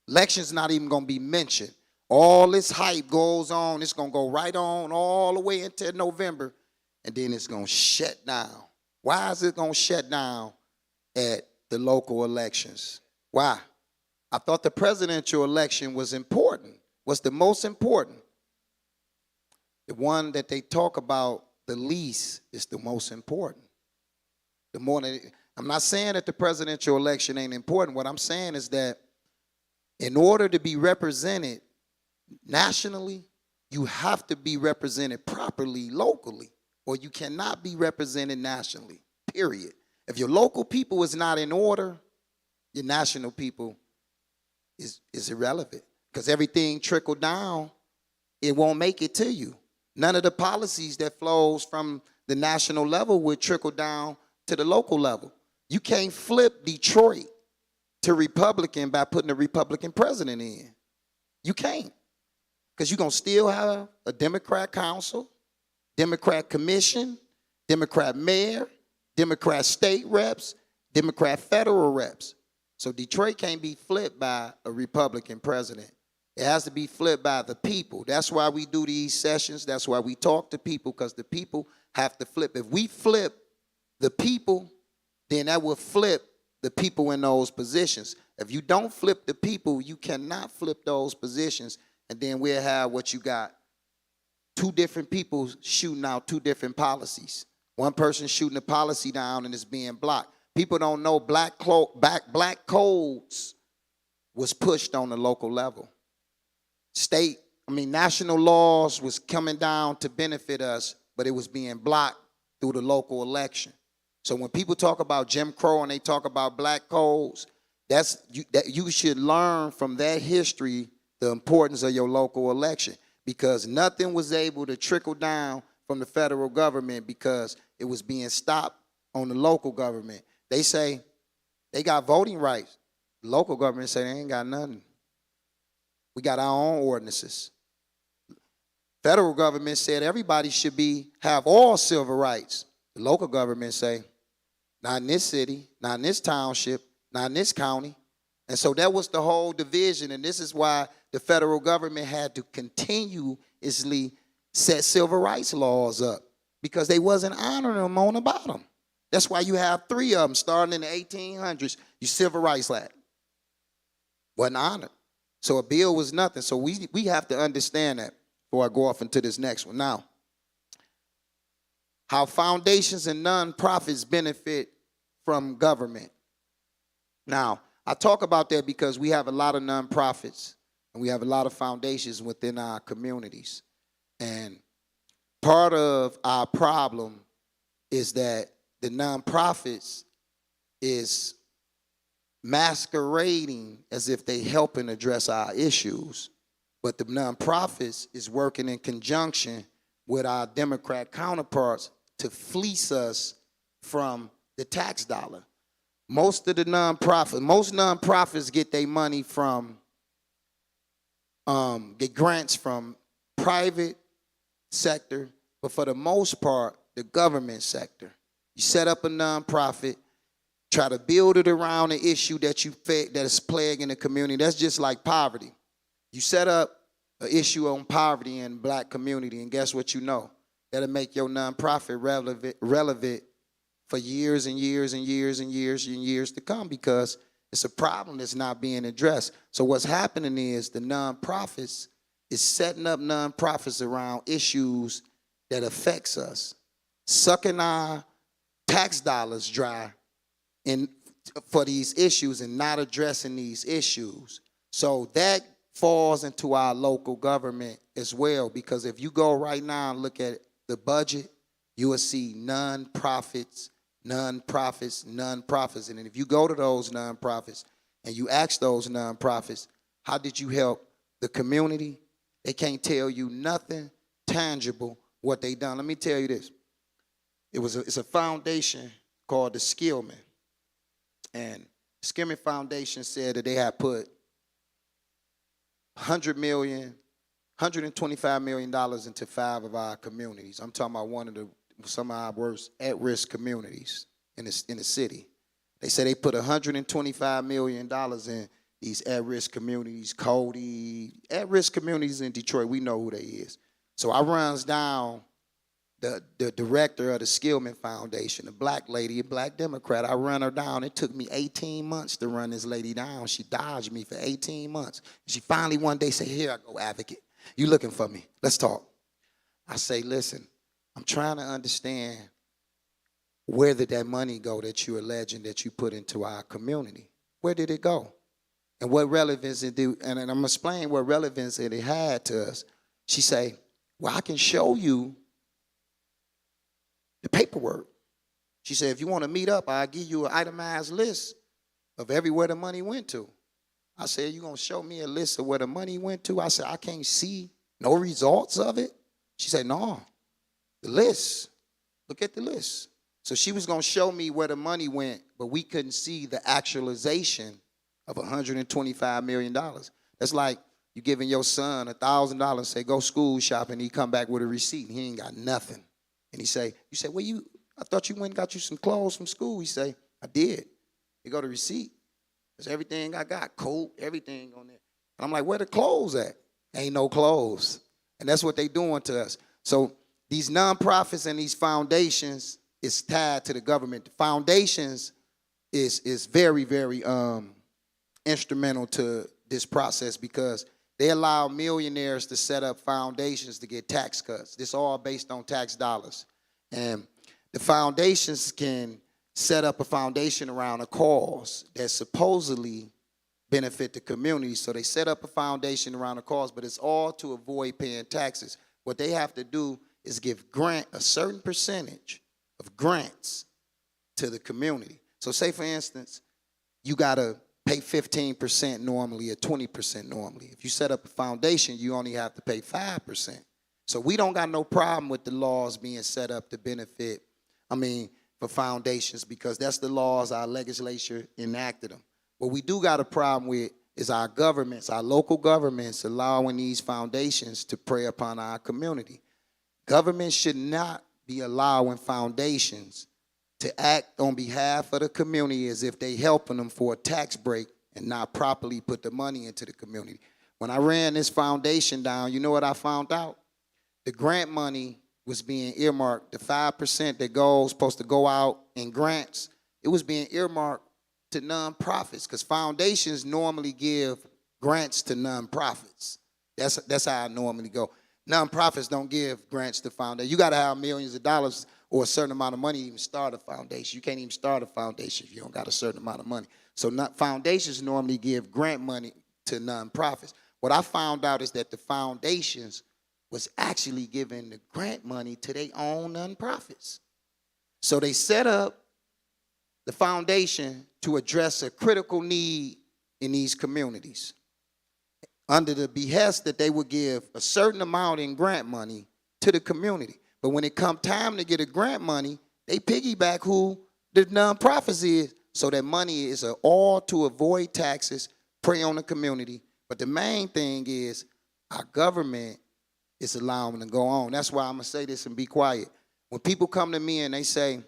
Elections not even going to be mentioned. All this hype goes on. It's going to go right on all the way into November, and then it's going to shut down. Why is it going to shut down at the local elections? Why? I thought the presidential election was important, was the most important. The one that they talk about the least is the most important. The more that, I'm not saying that the presidential election ain't important. What I'm saying is that in order to be represented nationally, you have to be represented properly locally, or you cannot be represented nationally, period. If your local people is not in order, your national people is irrelevant, because everything trickled down, it won't make it to you. None of the policies that flows from the national level would trickle down to the local level. You can't flip Detroit to Republican by putting a Republican president in. You can't, because you're going to still have a Democrat council, Democrat commission, Democrat mayor, Democrat state reps, Democrat federal reps. So Detroit can't be flipped by a Republican president. It has to be flipped by the people. That's why we do these sessions. That's why we talk to people, because the people have to flip. If we flip the people, then that will flip the people in those positions. If you don't flip the people, you cannot flip those positions, and then we'll have what you got. Two different people shooting out two different policies. One person shooting the policy down and it's being blocked. People don't know black codes was pushed on the local level. National laws was coming down to benefit us, but it was being blocked through the local election. So when people talk about Jim Crow and they talk about black codes, that you should learn from that history the importance of your local election, because nothing was able to trickle down from the federal government because it was being stopped on the local government. They say they got voting rights. The local government say they ain't got nothing. We got our own ordinances. Federal government said everybody should have all civil rights. The local government say, not in this city, not in this township, not in this county. And so that was the whole division, and this is why the federal government had to continuously set civil rights laws up, because they wasn't honoring them on the bottom. That's why you have three of them starting in the 1800s. Your Civil Rights Act wasn't honored. So a bill was nothing. So we have to understand that before I go off into this next one. Now, how foundations and nonprofits benefit from government. Now, I talk about that because we have a lot of nonprofits and we have a lot of foundations within our communities. And part of our problem is that the nonprofits is masquerading as if they helping address our issues, but the nonprofits is working in conjunction with our Democrat counterparts to fleece us from the tax dollar. Most nonprofits get their money from, get grants from private sector, but for the most part, the government sector. You set up a nonprofit, try to build it around an issue that is plaguing the community. That's just like poverty. You set up an issue on poverty in black community, and guess what you know? That'll make your nonprofit relevant for years and years and years and years and years to come, because it's a problem that's not being addressed. So what's happening is the nonprofits is setting up nonprofits around issues that affects us, sucking our tax dollars dry for these issues and not addressing these issues. So that falls into our local government as well, because if you go right now and look at the budget, you will see nonprofits. And if you go to those nonprofits and you ask those nonprofits, how did you help the community? They can't tell you nothing tangible what they done. Let me tell you this. It's a foundation called the Skillman. And Skillman Foundation said that they had put $125 million into 5 of our communities. I'm talking about some of our worst at-risk communities in the city. They say they put $125 million in these at-risk communities, Cody, at-risk communities in Detroit. We know who they is. So I runs down the director of the Skillman Foundation, a black lady, a black Democrat. I run her down. It took me 18 months to run this lady down. She dodged me for 18 months. She finally one day said, here I go, advocate. You looking for me? Let's talk. I say, listen, I'm trying to understand where did that money go that you're alleging that you put into our community? Where did it go? And what relevance it do? And I'm explaining what relevance it had to us. She say, well, I can show you the paperwork. She said, if you want to meet up, I'll give you an itemized list of everywhere the money went to. I said, you going to show me a list of where the money went to? I said, I can't see no results of it. She said, no, the list. Look at the list. So she was going to show me where the money went, but we couldn't see the actualization of $125 million. That's like you giving your son $1,000, say, go school shopping, he come back with a receipt, and he ain't got nothing. And he say, you say, well, I thought you went and got you some clothes from school. He say, I did. He go to receipt. That's everything I got, coat, everything on there. And I'm like, where the clothes at? Ain't no clothes. And that's what they doing to us. So these nonprofits and these foundations is tied to the government. The foundations is very, very instrumental to this process because they allow millionaires to set up foundations to get tax cuts. This all based on tax dollars. And the foundations can set up a foundation around a cause that supposedly benefit the community. So they set up a foundation around a cause, but it's all to avoid paying taxes. What they have to do is give a certain percentage of grants to the community. So say, for instance, you got to pay 15% normally or 20% normally. If you set up a foundation, you only have to pay 5%. So we don't got no problem with the laws being set up to benefit, for foundations, because that's the laws our legislature enacted them. What we do got a problem with is our governments, our local governments allowing these foundations to prey upon our community. Governments should not be allowing foundations to act on behalf of the community as if they helping them for a tax break and not properly put the money into the community. When I ran this foundation down, you know what I found out? The grant money was being earmarked. The 5% that goes supposed to go out in grants, it was being earmarked to nonprofits because foundations normally give grants to nonprofits. That's how I normally go. Nonprofits don't give grants to foundations. You got to have millions of dollars or a certain amount of money to even start a foundation. You can't even start a foundation if you don't got a certain amount of money. So foundations normally give grant money to nonprofits. What I found out is that the foundations was actually giving the grant money to their own nonprofits. So they set up the foundation to address a critical need in these communities under the behest that they would give a certain amount in grant money to the community. But when it come time to get a grant money, they piggyback who the nonprofits is. So that money is all to avoid taxes, prey on the community. But the main thing is our government is allowing them to go on. That's why I'm going to say this and be quiet. When people come to me and they say,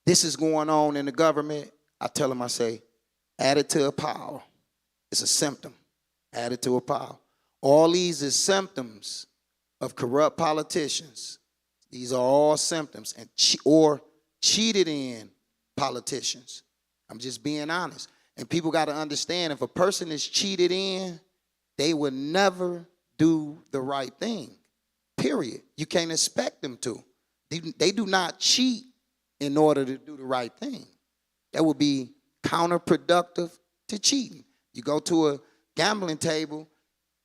this is going on in the government, I tell them, I say, add it to a pile. It's a symptom. Add it to a pile. All these is symptoms of corrupt politicians. These are all symptoms or cheated in politicians. I'm just being honest. And people got to understand if a person is cheated in, they will never do the right thing, period. You can't expect them to. They do not cheat in order to do the right thing. That would be counterproductive to cheating. You go to a gambling table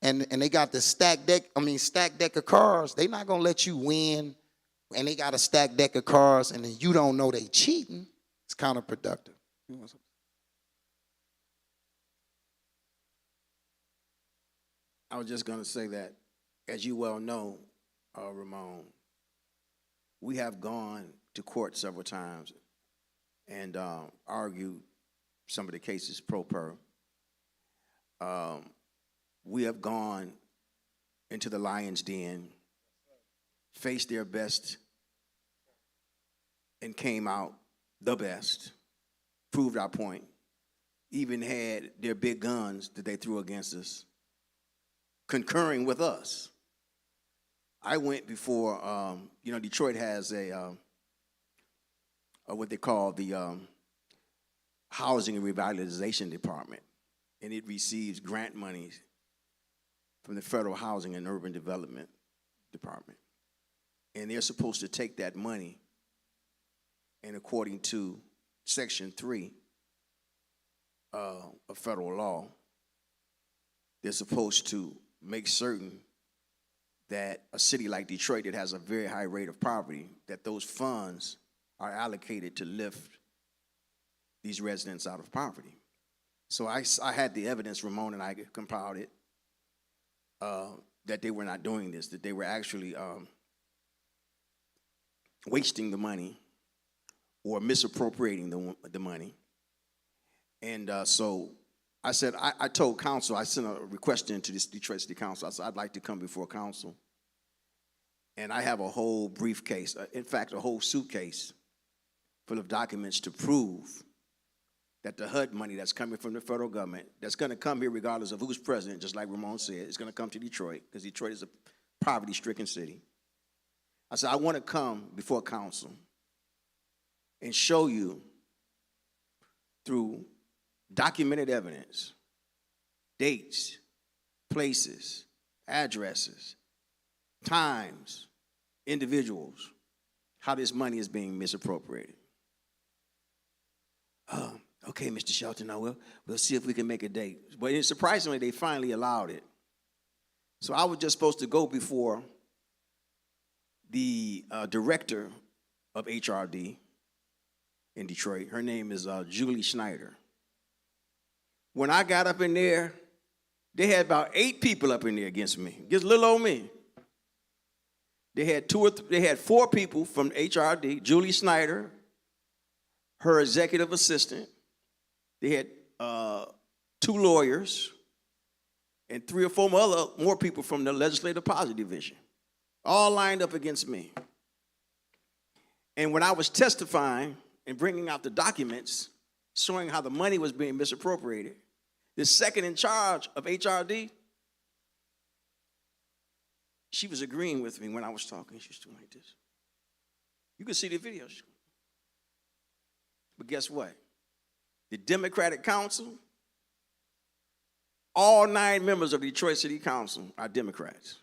and they got the stacked deck of cards. They're not going to let you win, and they got a stacked deck of cards, and then you don't know they cheating. It's counterproductive. I was just going to say that, as you well know, Ramon, we have gone to court several times and argued some of the cases pro per. We have gone into the lion's den, faced their best, and came out the best. proved our point, even had their big guns that they threw against us, concurring with us. I went before, Detroit has a what they call the Housing and Revitalization Department, and it receives grant monies from the Federal Housing and Urban Development Department. And they're supposed to take that money, and according to Section 3 of federal law, they're supposed to make certain that a city like Detroit that has a very high rate of poverty, that those funds are allocated to lift these residents out of poverty. So I had the evidence, Ramon and I compiled it, that they were not doing this, that they were actually wasting the money or misappropriating the money. And so I said, I told council, I sent a request into this Detroit City Council. I said, I'd like to come before council. And I have a whole briefcase, in fact, a whole suitcase full of documents to prove that the HUD money that's coming from the federal government, that's going to come here regardless of who's president, just like Ramon said, it's going to come to Detroit, because Detroit is a poverty-stricken city. I said, I want to come before council and show you through documented evidence, dates, places, addresses, times, individuals, how this money is being misappropriated. Okay, Mr. Shelton, now we'll see if we can make a date. But surprisingly, they finally allowed it. So I was just supposed to go before the director of HRD in Detroit. Her name is Julie Schneider. When I got up in there, they had about 8 people up in there against me, against little old me. They had 4 people from HRD, Julie Schneider, her executive assistant. They had 2 lawyers and 3 or 4 more people from the Legislative Policy Division, all lined up against me. And when I was testifying and bringing out the documents showing how the money was being misappropriated, the second in charge of HRD, she was agreeing with me when I was talking. She was doing like this. You can see the video. But guess what? The Democratic Council, all 9 members of the Detroit City Council are Democrats.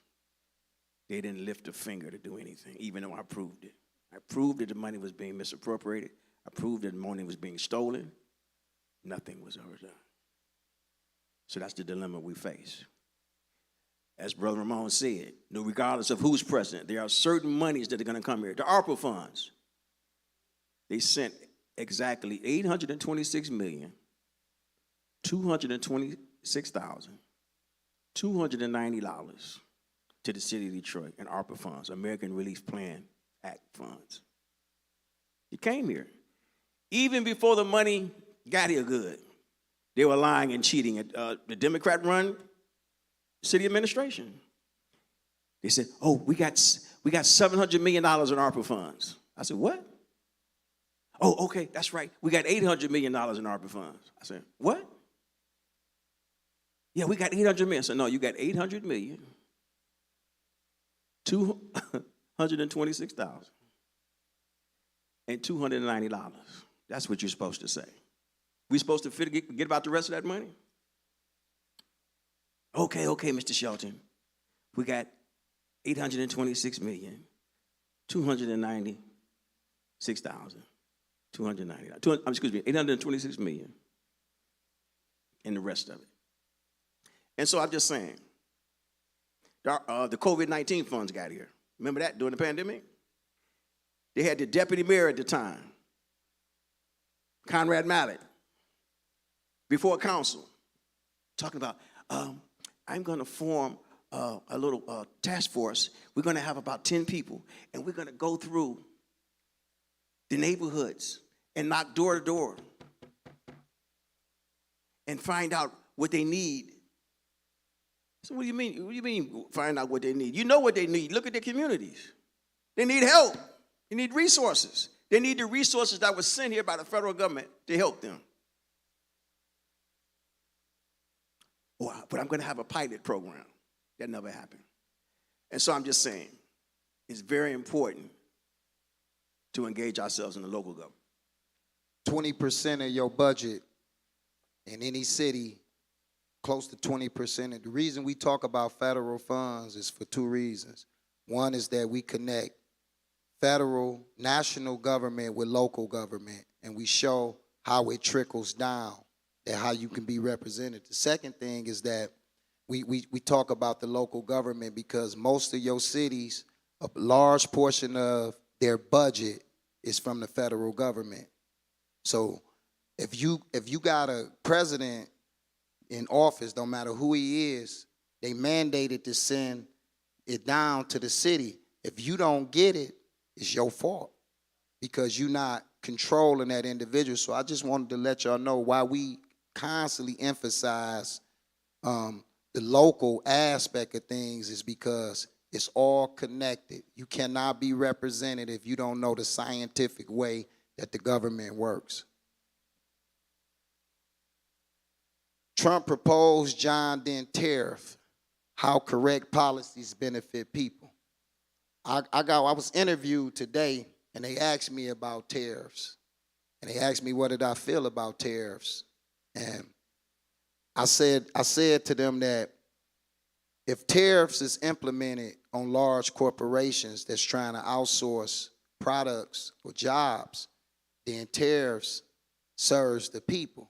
They didn't lift a finger to do anything, even though I proved it. I proved that the money was being misappropriated. I proved that the money was being stolen. Nothing was ever done. So that's the dilemma we face. As Brother Ramon said, regardless of who's president, there are certain monies that are going to come here. The ARPA funds, they sent exactly $826,226,290 to the city of Detroit in ARPA funds, American Relief Plan Act funds. It came here. Even before the money got here good, they were lying and cheating at the Democrat-run city administration. They said, oh, we got $700 million in ARPA funds. I said, what? Oh, okay, that's right. We got $800 million in ARPA funds. I said, what? Yeah, we got $800 million. I said, no, you got $800 million, $226,000, and $290. That's what you're supposed to say. We supposed to forget about the rest of that money? Okay, Mr. Shelton. We got $826,296,290. Excuse me, $826 million, and the rest of it. And so I'm just saying, the COVID-19 funds got here. Remember that during the pandemic? They had the deputy mayor at the time, Conrad Malik, before council, talking about, I'm going to form a little task force. We're going to have about 10 people, and we're going to go through the neighborhoods and knock door to door and find out what they need. So what do you mean? What do you mean find out what they need? You know what they need. Look at their communities. They need help. They need resources. They need the resources that were sent here by the federal government to help them. But I'm going to have a pilot program. That never happened. And so I'm just saying, it's very important to engage ourselves in the local government. 20% of your budget in any city, close to 20%. And the reason we talk about federal funds is for two reasons. One is that we connect federal, national government with local government, and we show how it trickles down and how you can be represented. The second thing is that we talk about the local government because most of your cities, a large portion of their budget is from the federal government. So if you got a president in office, no matter who he is, they mandated to send it down to the city. If you don't get it, it's your fault because you're not controlling that individual. So I just wanted to let y'all know why we constantly emphasize the local aspect of things is because it's all connected. You cannot be represented if you don't know the scientific way that the government works. Trump proposed John Dent tariff, how correct policies benefit people. I was interviewed today, and they asked me about tariffs. And they asked me what did I feel about tariffs. And I said to them that if tariffs is implemented on large corporations that's trying to outsource products or jobs, then tariffs serves the people.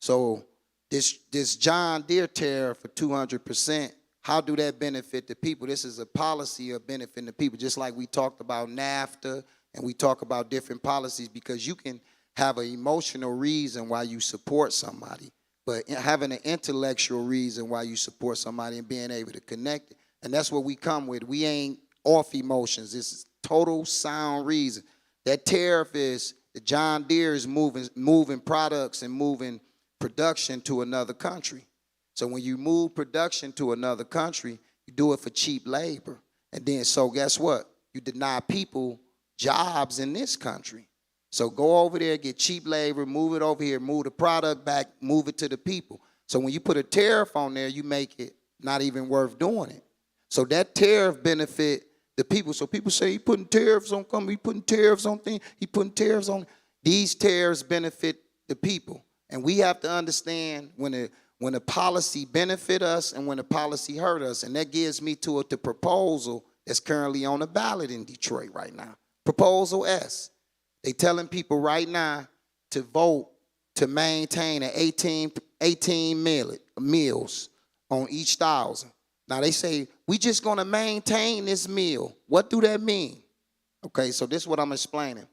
So this John Deere tariff for 200%, how do that benefit the people? This is a policy of benefiting the people, just like we talked about NAFTA and we talk about different policies, because you can have an emotional reason why you support somebody, but having an intellectual reason why you support somebody and being able to connect it. And that's what we come with. We ain't off emotions. This is total sound reason. That tariff is the John Deere is moving products and moving production to another country. So when you move production to another country, you do it for cheap labor. And then, so guess what? You deny people jobs in this country. So go over there, get cheap labor, move it over here, move the product back, move it to the people. So when you put a tariff on there, you make it not even worth doing it. So that tariff benefit the people. So people say he putting tariffs on companies, he putting tariffs on things, he putting tariffs on. These tariffs benefit the people. And we have to understand when a policy benefit us and when a policy hurt us. And that gives me to the proposal that's currently on the ballot in Detroit right now. Proposal S. They telling people right now to vote to maintain an 18 meals on each 1,000. Now they say, we just gonna maintain this meal. What do that mean? Okay, so this is what I'm explaining.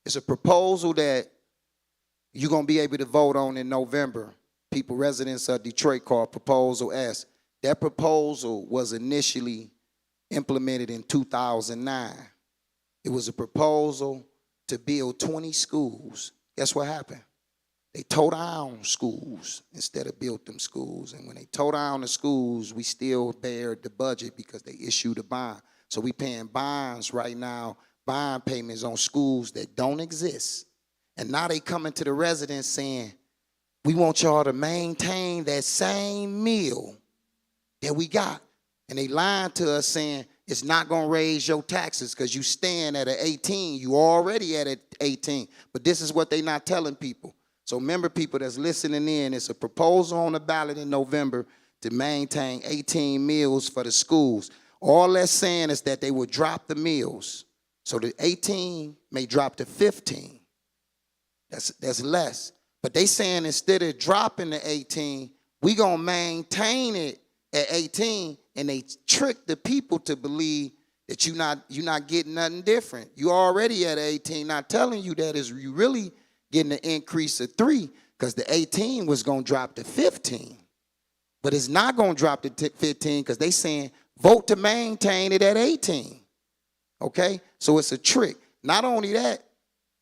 It's a proposal that you're gonna be able to vote on in November. People, residents of Detroit, called Proposal S. That proposal was initially implemented in 2009. It was a proposal to build 20 schools. Guess what happened? They tore down schools instead of built them schools. And when they tore down the schools, we still bared the budget because they issued a bond. So we paying bonds right now, bond payments on schools that don't exist. And now they coming to the residents saying, we want y'all to maintain that same meal that we got. And they lying to us saying, it's not going to raise your taxes because you stand at an 18. You already at an 18. But this is what they not telling people. So remember, people that's listening in, it's a proposal on the ballot in November to maintain 18 meals for the schools. All that's saying is that they will drop the meals. So the 18 may drop to 15. That's less. But they saying instead of dropping the 18, we going to maintain it at 18, and they trick the people to believe that you're not getting nothing different. You already at 18. Not telling you that is you really getting an increase of 3 because the 18 was going to drop to 15. But it's not going to drop to 15 because they saying vote to maintain it at 18. Okay? So it's a trick. Not only that,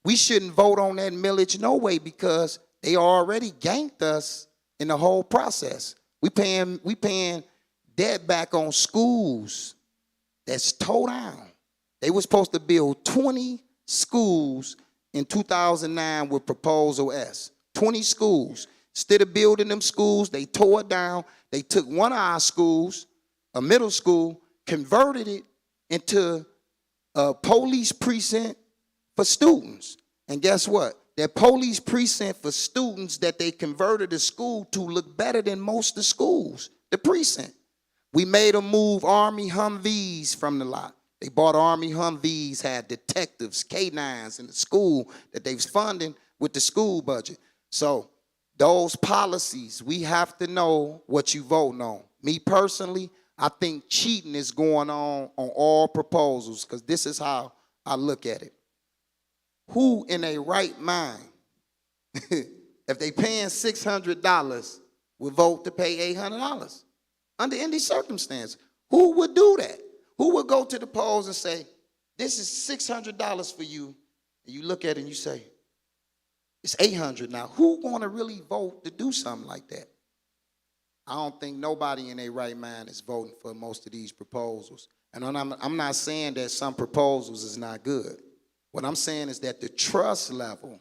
we shouldn't vote on that millage no way because they already ganked us in the whole process. We paying debt back on schools that's tore down. They were supposed to build 20 schools in 2009 with Proposal S. 20 schools. Instead of building them schools, they tore it down. They took one of our schools, a middle school, converted it into a police precinct for students. And guess what? That police precinct for students that they converted the school to look better than most of the schools, the precinct. We made them move Army Humvees from the lot. They bought Army Humvees, had detectives, K-9s in the school that they was funding with the school budget. So those policies, we have to know what you voting on. Me personally, I think cheating is going on all proposals, because this is how I look at it. Who in a right mind, if they paying $600, would vote to pay $800 under any circumstance? Who would do that? Who would go to the polls and say, this is $600 for you, and you look at it and you say, it's $800 now. Who gonna really vote to do something like that? I don't think nobody in their right mind is voting for most of these proposals. And I'm not saying that some proposals is not good. What I'm saying is that the trust level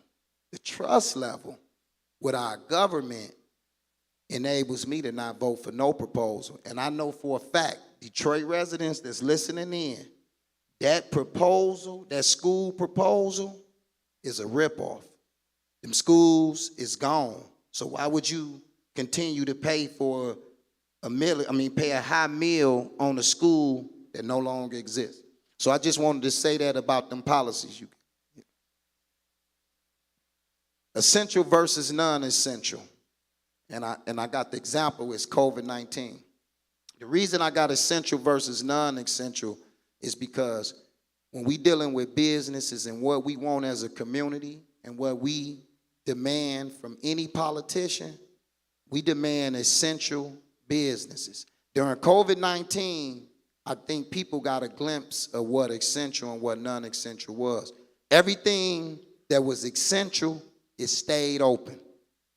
with our government enables me to not vote for no proposal. And I know for a fact, Detroit residents that's listening in, that proposal, that school proposal, is a ripoff. Them schools is gone. So why would you continue to pay for pay a high meal on a school that no longer exists? So I just wanted to say that about them policies. Essential versus non-essential. And I got the example is COVID-19. The reason I got essential versus non-essential is because when we dealing with businesses and what we want as a community and what we demand from any politician, we demand essential businesses. During COVID-19, I think people got a glimpse of what essential and what non-essential was. Everything that was essential, it stayed open.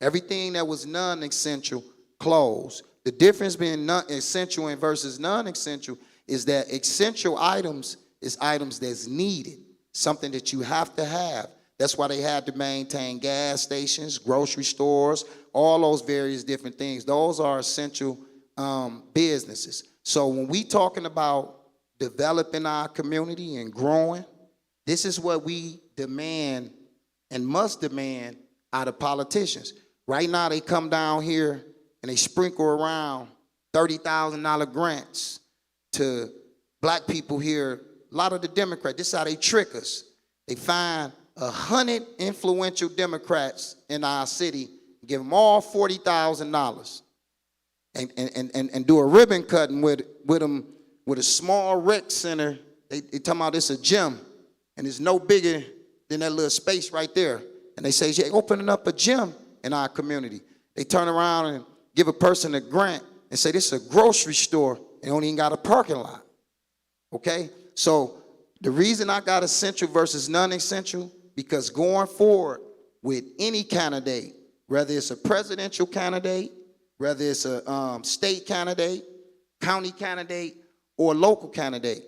Everything that was non-essential closed. The difference between essential and versus non-essential is that essential items is items that's needed, something that you have to have. That's why they had to maintain gas stations, grocery stores, all those various different things. Those are essential businesses. So when we talking about developing our community and growing, this is what we demand and must demand out of politicians. Right now they come down here and they sprinkle around $30,000 grants to black people here. A lot of the Democrats, this is how they trick us. They find 100 influential Democrats in our city, give them all $40,000 and do a ribbon cutting with them with a small rec center. They talking about it's a gym and it's no bigger than that little space right there. And they say, yeah, opening up a gym in our community. They turn around and give a person a grant and say this is a grocery store and don't even got a parking lot. Okay? So the reason I got essential versus non-essential, because going forward with any candidate, whether it's a presidential candidate, whether it's a state candidate, county candidate, or local candidate,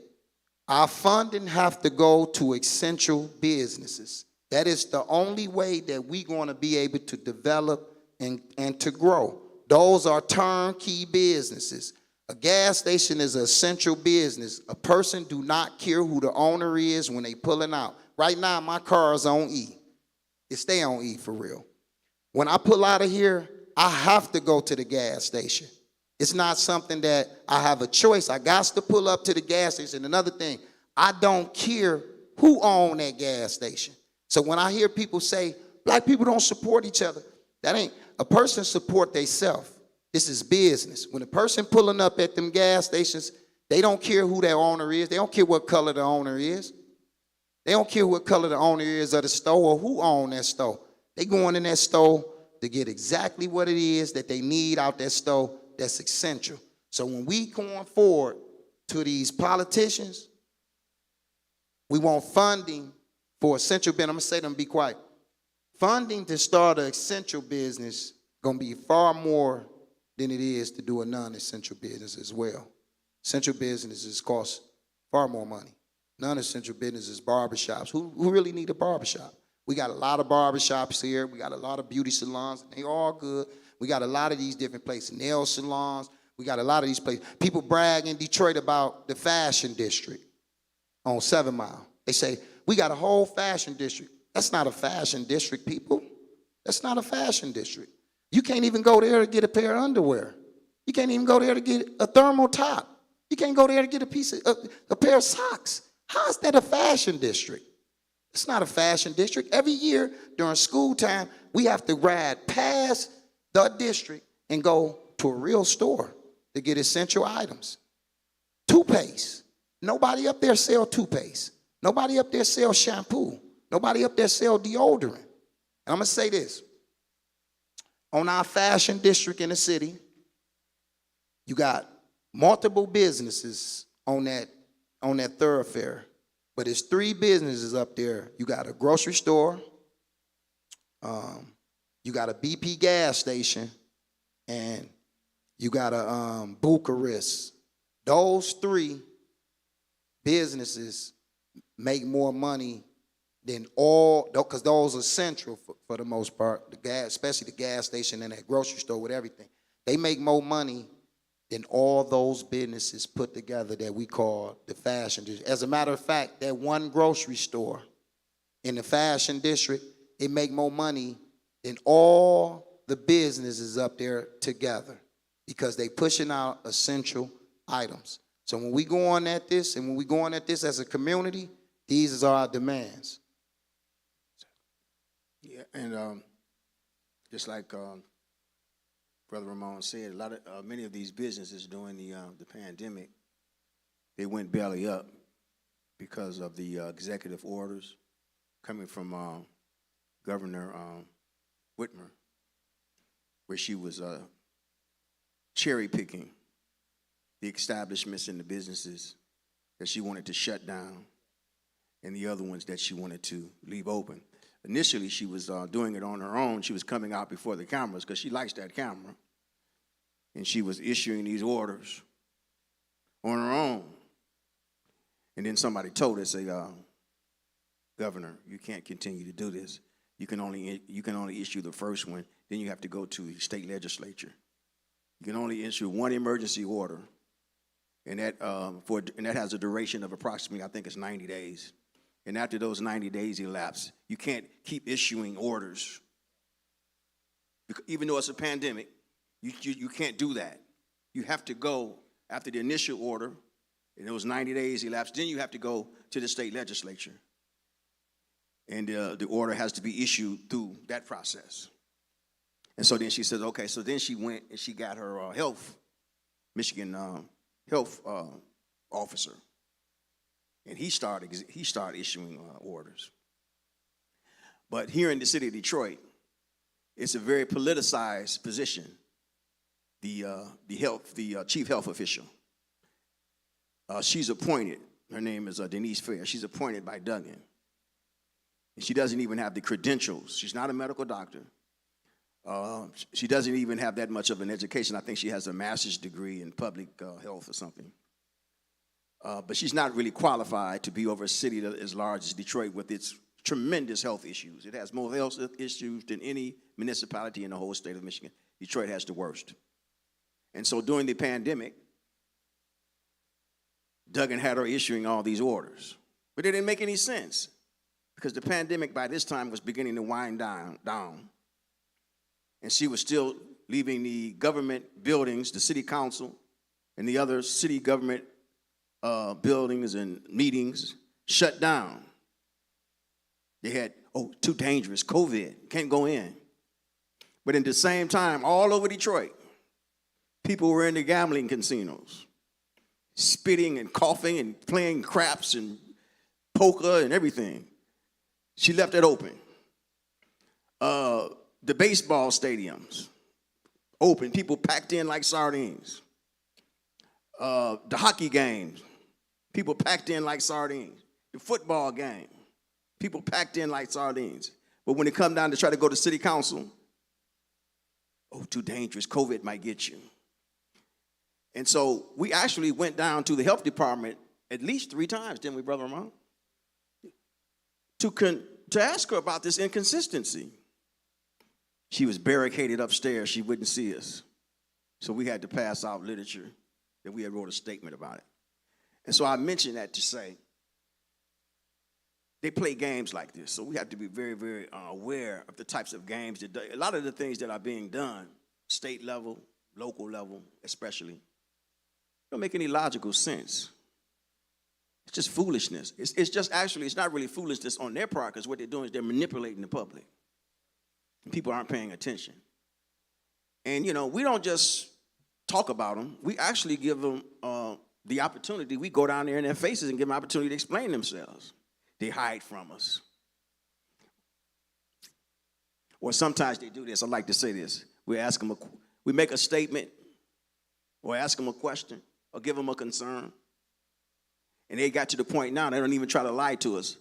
our funding have to go to essential businesses. That is the only way that we're going to be able to develop and to grow. Those are turnkey businesses. A gas station is an essential business. A person do not care who the owner is when they pulling out. Right now, my car is on E. It stay on E for real. When I pull out of here, I have to go to the gas station. It's not something that I have a choice. I got to pull up to the gas station. Another thing, I don't care who owns that gas station. So when I hear people say, black people don't support each other, that ain't, a person support themselves. This is business. When a person pulling up at them gas stations, they don't care who their owner is. They don't care what color the owner is. They don't care what color the owner is of the store or who owns that store. They going in that store to get exactly what it is that they need out that store that's essential. So when we going forward to these politicians, we want funding for essential business. I'm going to say to them, be quiet. Funding to start an essential business going to be far more than it is to do a non-essential business as well. Essential businesses cost far more money. Non-essential businesses, barbershops. Who really need a barbershop? We got a lot of barbershops here. We got a lot of beauty salons. They all good. We got a lot of these different places, nail salons. We got a lot of these places. People brag in Detroit about the fashion district on 7 Mile. They say, we got a whole fashion district. That's not a fashion district, people. That's not a fashion district. You can't even go there to get a pair of underwear. You can't even go there to get a thermal top. You can't go there to get a pair of socks. How is that a fashion district? It's not a fashion district. Every year during school time, we have to ride past the district and go to a real store to get essential items. Toothpaste. Nobody up there sell toothpaste. Nobody up there sell shampoo. Nobody up there sell deodorant. And I'm going to say this. On our fashion district in the city, you got multiple businesses on that thoroughfare. But it's 3 businesses up there. You got a grocery store, you got a BP gas station, and you got a Bucharest. Those 3 businesses make more money than all, because those are central for the most part, the gas, especially the gas station and that grocery store with everything. They make more money than all those businesses put together that we call the fashion district. As a matter of fact, that one grocery store in the fashion district, it make more money than all the businesses up there together because they pushing out essential items. So when we go on at this, and when we go on at this as a community, these are our demands. Yeah, and just like Brother Ramon said, a lot of many of these businesses during the pandemic, they went belly up because of the executive orders coming from Governor Whitmer, where she was cherry picking the establishments and the businesses that she wanted to shut down, and the other ones that she wanted to leave open. Initially, she was doing it on her own. She was coming out before the cameras because she likes that camera. And she was issuing these orders on her own. And then somebody told her, say, Governor, you can't continue to do this. You can only issue the first one. Then you have to go to the state legislature. You can only issue one emergency order. And that, and that has a duration of approximately, I think it's 90 days. And after those 90 days elapse, you can't keep issuing orders. Even though it's a pandemic, you can't do that. You have to go after the initial order, and those 90 days elapse, then you have to go to the state legislature. And the order has to be issued through that process. And so then she says, okay, so then she went and she got her Michigan health officer. And he started issuing orders. But here in the city of Detroit, it's a very politicized position. The chief health official. She's appointed. Her name is Dananiss Fair. She's appointed by Duggan. And she doesn't even have the credentials. She's not a medical doctor. She doesn't even have that much of an education. I think she has a master's degree in public health or something. But she's not really qualified to be over a city that as large as Detroit with its tremendous health issues. It has more health issues than any municipality in the whole state of Michigan. Detroit has the worst. And so during the pandemic, Duggan had her issuing all these orders. But it didn't make any sense because the pandemic by this time was beginning to wind down. And she was still leaving the government buildings, the city council, and the other city government buildings and meetings shut down. They had, too dangerous, COVID, can't go in. But at the same time, all over Detroit, people were in the gambling casinos, spitting and coughing and playing craps and poker and everything. She left it open. The baseball stadiums, open, people packed in like sardines. The hockey games, people packed in like sardines. The football game, people packed in like sardines. But when it come down to try to go to city council, too dangerous, COVID might get you. And so we actually went down to the health department at least 3 times, didn't we, Brother Ramon? To to ask her about this inconsistency. She was barricaded upstairs. She wouldn't see us. So we had to pass out literature that we had wrote a statement about it. And so I mentioned that to say they play games like this. So we have to be very, very aware of the types of games that a lot of the things that are being done, state level, local level especially, don't make any logical sense. It's just foolishness. It's just actually, it's not really foolishness on their part, because what they're doing is they're manipulating the public. And people aren't paying attention. And, you know, we don't just talk about them. We actually give them the opportunity. We go down there in their faces and give them an opportunity to explain themselves. They hide from us. Or sometimes they do this. I like to say this. We make a statement or ask them a question or give them a concern. And they got to the point now, they don't even try to lie to us.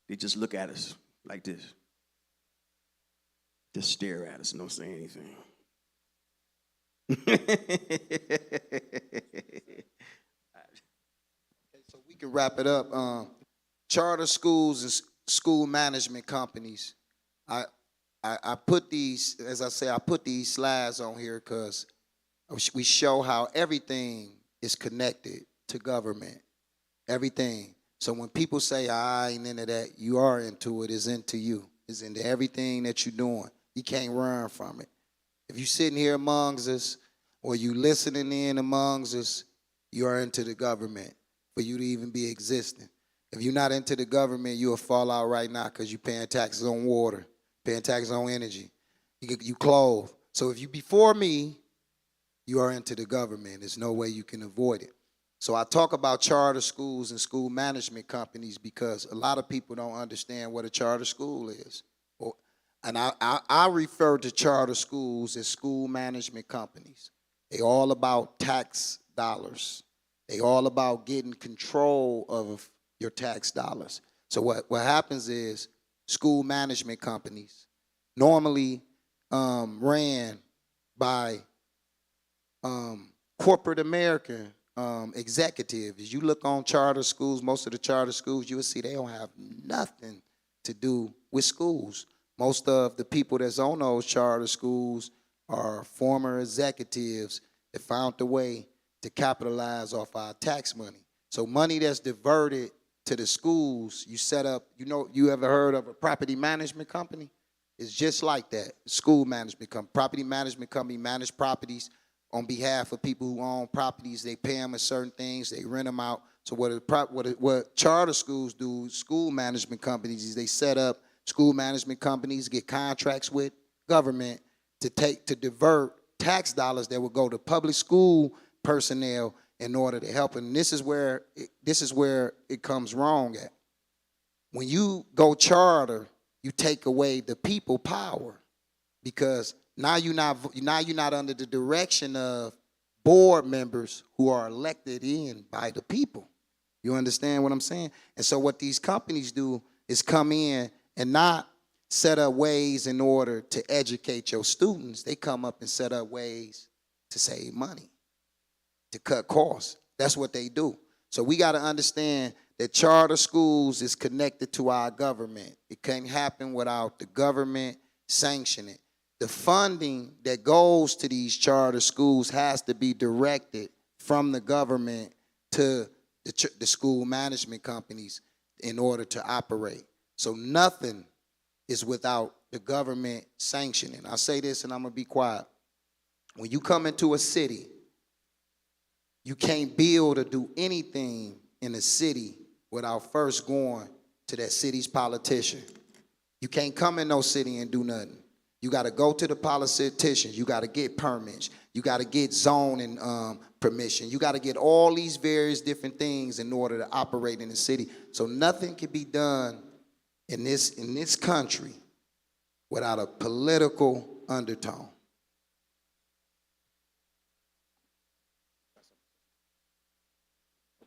They just look at us like this. Just stare at us and don't say anything. So we can wrap it up. Charter schools and school management companies. I put these, as I say, I put these slides on here because we show how everything is connected to government. Everything. So when people say, I ain't into that, you are into it, it's into you. It's into everything that you're doing. You can't run from it. If you're sitting here amongst us or you listening in amongst us, you are into the government for you to even be existing. If you're not into the government, you'll fall out right now because you're paying taxes on water, paying taxes on energy. You clothe. So if you before me, you are into the government. There's no way you can avoid it. So I talk about charter schools and school management companies because a lot of people don't understand what a charter school is. And I refer to charter schools as school management companies. They all about tax dollars. They all about getting control of your tax dollars. So what happens is school management companies normally ran by corporate American executives. You look on charter schools, most of the charter schools, you will see they don't have nothing to do with schools. Most of the people that's on those charter schools are former executives that found a way to capitalize off our tax money. So money that's diverted to the schools, you set up, you ever heard of a property management company? It's just like that, school management company. Property management company manage properties on behalf of people who own properties. They pay them a certain things, they rent them out. So what charter schools do, school management companies, is they set up school management companies, get contracts with government to divert tax dollars that would go to public school personnel in order to help. And this is where it comes wrong at. When you go charter, you take away the people power, because now you're not under the direction of board members who are elected in by the people. You understand what I'm saying? And so what these companies do is come in and not set up ways in order to educate your students. They come up and set up ways to save money, to cut costs. That's what they do. So we got to understand that charter schools is connected to our government. It can't happen without the government sanctioning it. The funding that goes to these charter schools has to be directed from the government to the school management companies in order to operate. So nothing is without the government sanctioning. I'll say this and I'm going to be quiet. When you come into a city, you can't build or do anything in a city without first going to that city's politician. You can't come in no city and do nothing. You got to go to the politicians. You got to get permits. You got to get zoning permission. You got to get all these various different things in order to operate in the city. So nothing can be done in this country without a political undertone.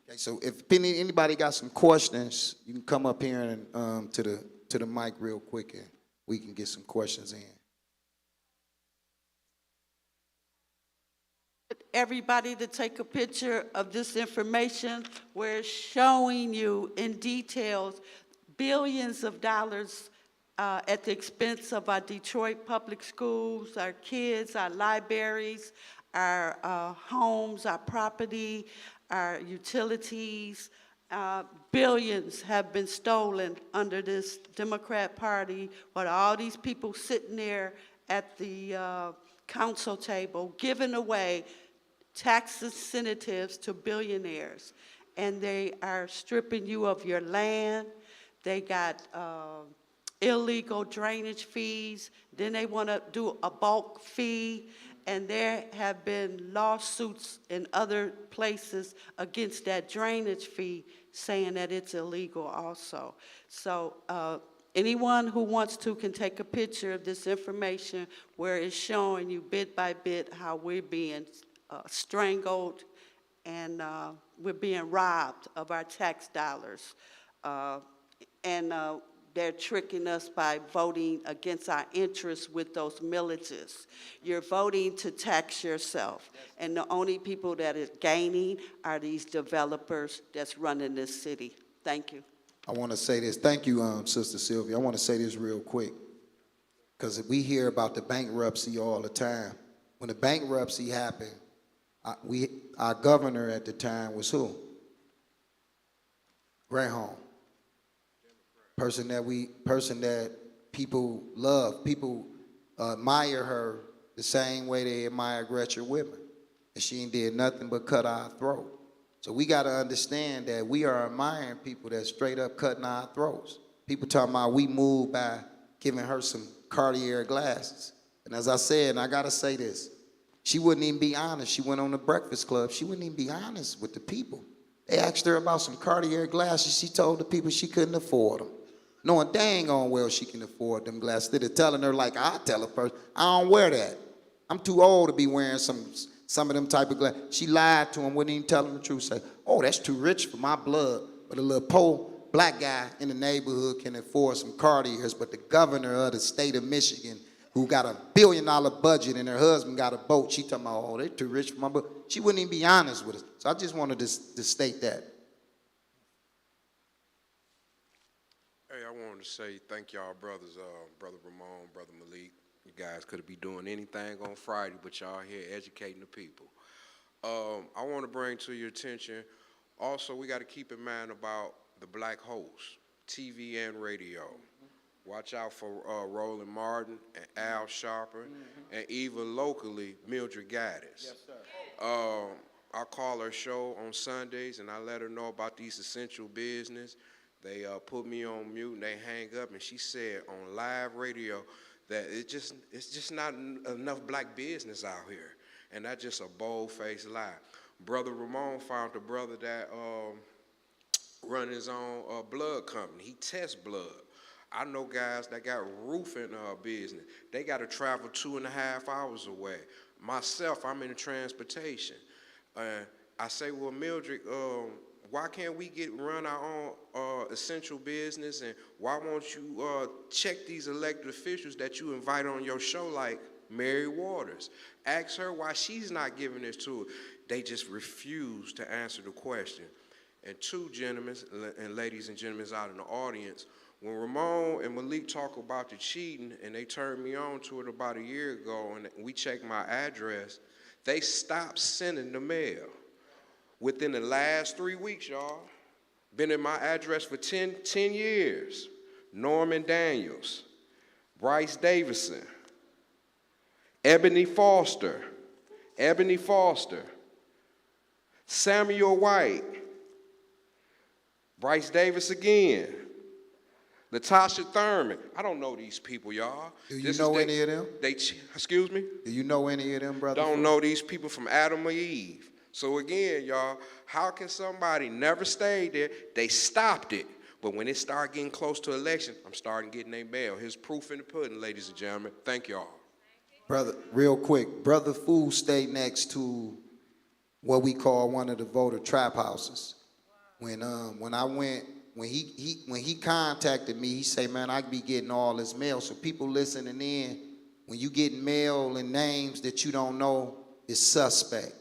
Okay, so if anybody got some questions, you can come up here and to the mic real quick, and we can get some questions in. Everybody to take a picture of this information. We're showing you in details billions of dollars at the expense of our Detroit public schools, our kids, our libraries, our homes, our property, our utilities. Billions have been stolen under this Democrat Party, with all these people sitting there at the council table giving away tax incentives to billionaires. And they are stripping you of your land. They got illegal drainage fees. Then they want to do a bulk fee. And there have been lawsuits in other places against that drainage fee, saying that it's illegal also. So anyone who wants to can take a picture of this information where it's showing you bit by bit how we're being strangled and we're being robbed of our tax dollars. They're tricking us by voting against our interests with those millages. You're voting to tax yourself. And the only people that is gaining are these developers that's running this city. Thank you. I want to say this. Thank you, Sister Sylvia. I want to say this real quick, because we hear about the bankruptcy all the time. When the bankruptcy happened, our governor at the time was who? Granholm. Person that people love, people admire her the same way they admire Gretchen Whitmer. And she ain't did nothing but cut our throat. So we got to understand that we are admiring people that straight up cutting our throats. People talking about we moved by giving her some Cartier glasses. And as I said, and I got to say this, she wouldn't even be honest. She went on the Breakfast Club. She wouldn't even be honest with the people. They asked her about some Cartier glasses. She told the people she couldn't afford them, knowing dang on well she can afford them glasses. Instead of telling her like I tell a person, I don't wear that. I'm too old to be wearing some of them type of glasses. She lied to him, wouldn't even tell him the truth. Say, oh, that's too rich for my blood. But a little poor black guy in the neighborhood can afford some Cartiers, but the governor of the state of Michigan, who got $1 billion budget and her husband got a boat, she talking about, oh, they're too rich for my blood. She wouldn't even be honest with us. So I just wanted to state that. Hey, I wanted to say thank y'all brothers, Brother Ramon, Brother Malik. You guys could be doing anything on Friday, but y'all here educating the people. I want to bring to your attention, also we got to keep in mind about the black hosts, TV and radio. Watch out for Roland Martin and Al Sharpton, and even locally, Mildred Gaddis. Yes, sir. I call her show on Sundays, and I let her know about these essential business. They put me on mute, and they hang up, and she said on live radio that it's just not enough black business out here, and that's just a bold-faced lie. Brother Ramon found a brother that run his own blood company. He tests blood. I know guys that got roofing business. They got to travel 2.5 hours away. Myself, I'm in the transportation. I say, well, Mildred, why can't we run our own essential business, and why won't you check these elected officials that you invite on your show like Mary Waters? Ask her why she's not giving this to her. They just refuse to answer the question. And two gentlemen, and ladies and gentlemen out in the audience, when Ramon and Malik talk about the cheating, and they turned me on to it about a year ago, and we checked my address, they stopped sending the mail. Within the last 3 weeks, y'all, been in my address for 10 years. Norman Daniels, Bryce Davison, Ebony Foster, Samuel White, Bryce Davis again, Latasha Thurman. I don't know these people, y'all. Do you know any of them? Excuse me? Do you know any of them, brother? Don't know these people from Adam or Eve. So again, y'all, how can somebody never stay there? They stopped it. But when it started getting close to election, I'm starting getting their mail. Here's proof in the pudding, ladies and gentlemen. Thank y'all. Brother, real quick, Brother Fool stayed next to what we call one of the voter trap houses. When he contacted me, he said, man, I be getting all this mail. So people listening in, when you get mail and names that you don't know, it's suspect.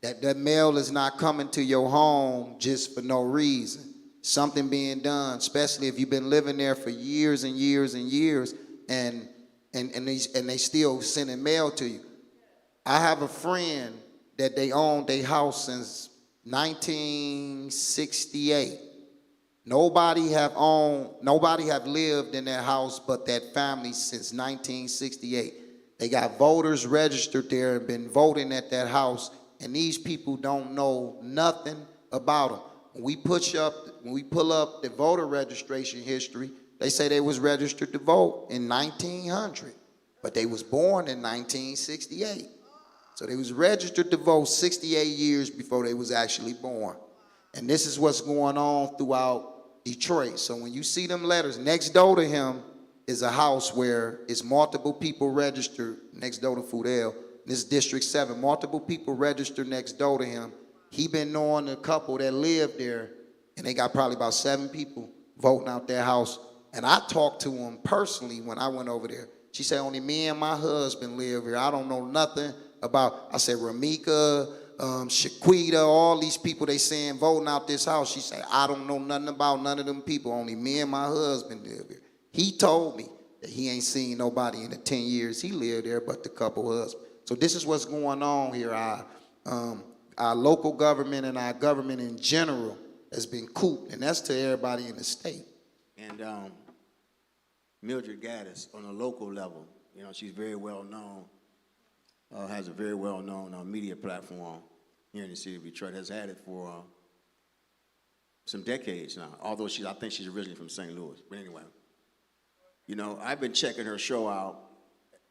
That mail is not coming to your home just for no reason. something being done, especially if you've been living there for years and years and years, and they still sending mail to you. I have a friend that they owned their house since 1968. Nobody have lived in that house but that family since 1968. They got voters registered there and been voting at that house, and these people don't know nothing about them. When we pull up the voter registration history, they say they was registered to vote in 1900, but they was born in 1968. So they was registered to vote 68 years before they was actually born. And this is what's going on throughout Detroit. So when you see them letters, next door to him is a house where it's multiple people registered next door to Fudel. This is District 7, multiple people registered next door to him. He been knowing a couple that lived there, and they got probably about 7 people voting out their house. And I talked to him personally when I went over there. She said, only me and my husband live here. I don't know nothing about, I said, Ramika, Shaquita, all these people they saying voting out this house. She said, I don't know nothing about none of them people. Only me and my husband live here. He told me that he ain't seen nobody in the 10 years he lived there but the couple husbands. So this is what's going on here. Our local government and our government in general has been cooped, and that's to everybody in the state. And Mildred Gaddis, on a local level, you know, she's very well known, has a very well known media platform here in the city of Detroit, has had it for some decades now, although I think she's originally from St. Louis. But anyway, you know, I've been checking her show out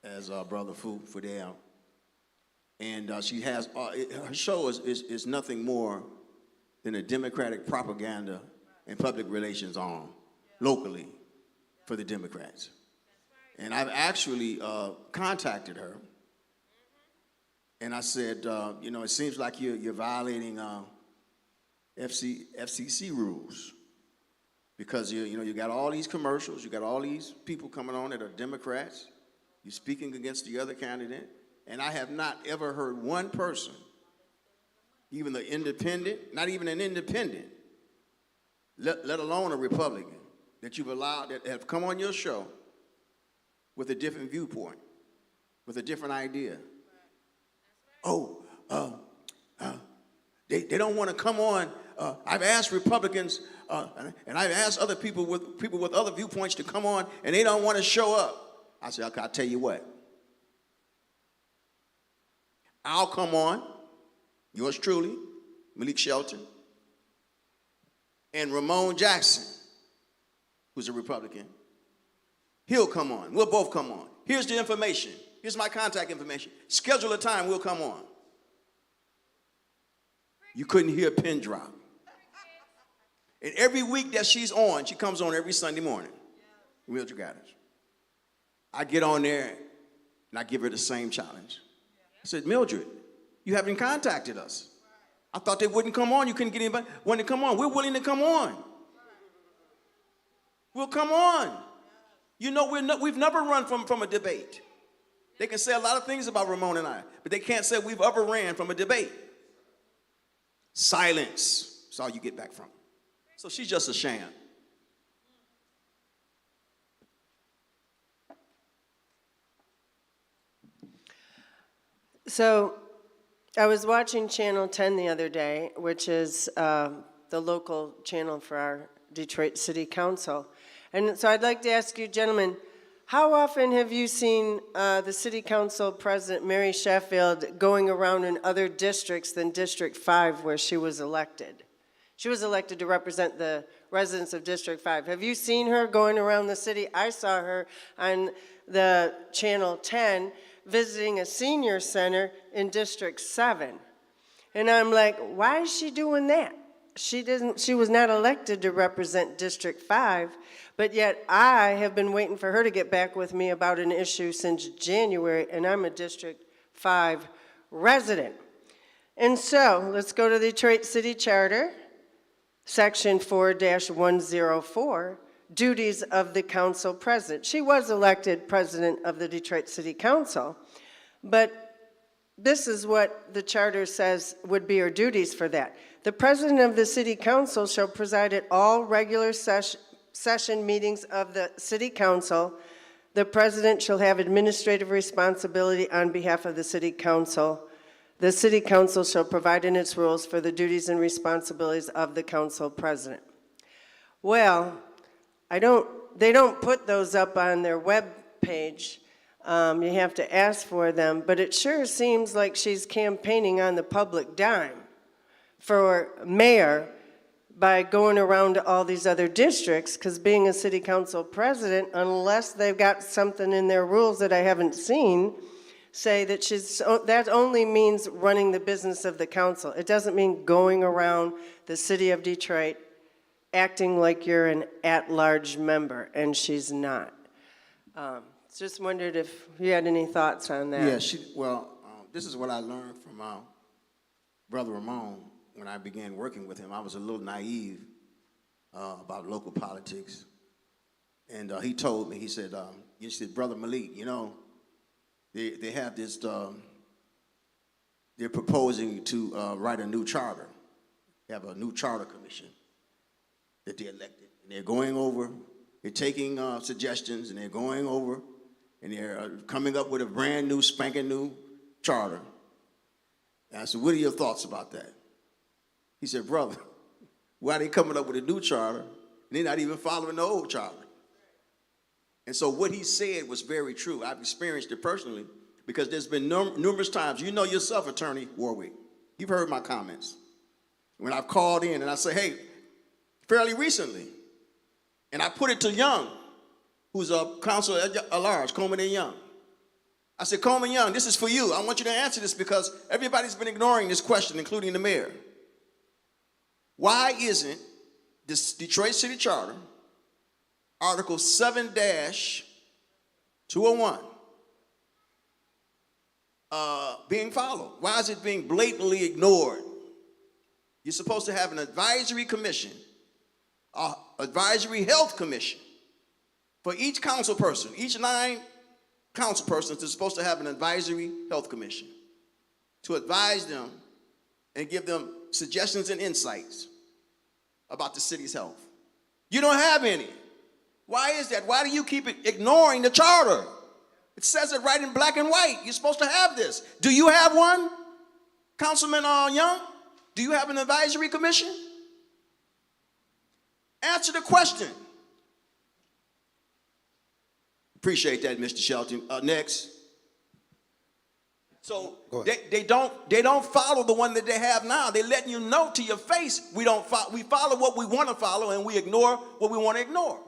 as Brother Fudel, and she has, her show is nothing more than a Democratic propaganda and public relations arm locally for the Democrats. And I've actually contacted her, and I said, you know, it seems like you're violating FCC rules, because you got all these commercials, you got all these people coming on that are Democrats, you're speaking against the other candidate, and I have not ever heard one person, even the independent, not even an independent, let alone a Republican, that you've allowed, that have come on your show with a different viewpoint, with a different idea. They don't want to come on. I've asked Republicans, and I've asked other people with other viewpoints to come on, and they don't want to show up. I said, okay, I'll tell you what. I'll come on, yours truly, Malik Shelton, and Ramon Jackson, who's a Republican. He'll come on. We'll both come on. Here's the information. Here's my contact information. Schedule a time, we'll come on. You couldn't hear a pin drop. And every week that she's on, she comes on every Sunday morning. Mildred Gaddis. I get on there, and I give her the same challenge. I said, Mildred, you haven't contacted us. I thought they wouldn't come on. You couldn't get anybody wanting to come on. We're willing to come on. We'll come on. You know, we've never run from a debate. They can say a lot of things about Ramon and I, but they can't say we've ever ran from a debate. Silence. That's all you get back from. So she's just a sham. So I was watching Channel 10 the other day, which is the local channel for our Detroit City Council. And so I'd like to ask you, gentlemen, how often have you seen the City Council President Mary Sheffield going around in other districts than District 5 where she was elected? She was elected to represent the residents of District 5. Have you seen her going around the city? I saw her on the Channel 10 visiting a senior center in District 7. And I'm like, why is she doing that? She was not elected to represent District 5, but yet I have been waiting for her to get back with me about an issue since January, and I'm a District 5 resident. And so let's go to the Detroit City Charter, Section 4-104, duties of the council president. She was elected president of the Detroit City Council, but this is what the charter says would be her duties for that. The president of the city council shall preside at all regular session meetings of the city council. The president shall have administrative responsibility on behalf of the city council. The city council shall provide in its rules for the duties and responsibilities of the council president. Well, they don't put those up on their web page. You have to ask for them, but it sure seems like she's campaigning on the public dime for mayor by going around to all these other districts, because being a city council president, unless they've got something in their rules that I haven't seen, say that that only means running the business of the council. It doesn't mean going around the city of Detroit acting like you're an at-large member, and she's not. Just wondered if you had any thoughts on that. Yeah, this is what I learned from Brother Ramon when I began working with him. I was a little naive about local politics. And he told me, he said, Brother Malik, they have this, they're proposing to write a new charter. They have a new charter commission that they elected. And they're going over, they're taking suggestions, and they're going over, and they're coming up with a brand new, spanking new charter. And I said, what are your thoughts about that? He said, brother, why are they coming up with a new charter, and they're not even following the old charter? And so what he said was very true. I've experienced it personally because there's been numerous times, you know yourself, Attorney Warwick, you've heard my comments. When I've called in and I say, hey, fairly recently, and I put it to Young, who's a councilor at large, Coleman and Young. I said, Coleman Young, this is for you. I want you to answer this because everybody's been ignoring this question, including the mayor. Why isn't this Detroit City Charter, Article 7-201, being followed? Why is it being blatantly ignored? You're supposed to have an advisory commission, advisory health commission. For each council person, each 9 council persons are supposed to have an advisory health commission to advise them and give them suggestions and insights about the city's health. You don't have any. Why is that? Why do you keep ignoring the charter? It says it right in black and white. You're supposed to have this. Do you have one, Councilman Young? Do you have an advisory commission? Answer the question. Appreciate that, Mr. Shelton. Next. So they don't follow the one that they have now. They're letting you know to your face we follow what we want to follow and we ignore what we want to ignore.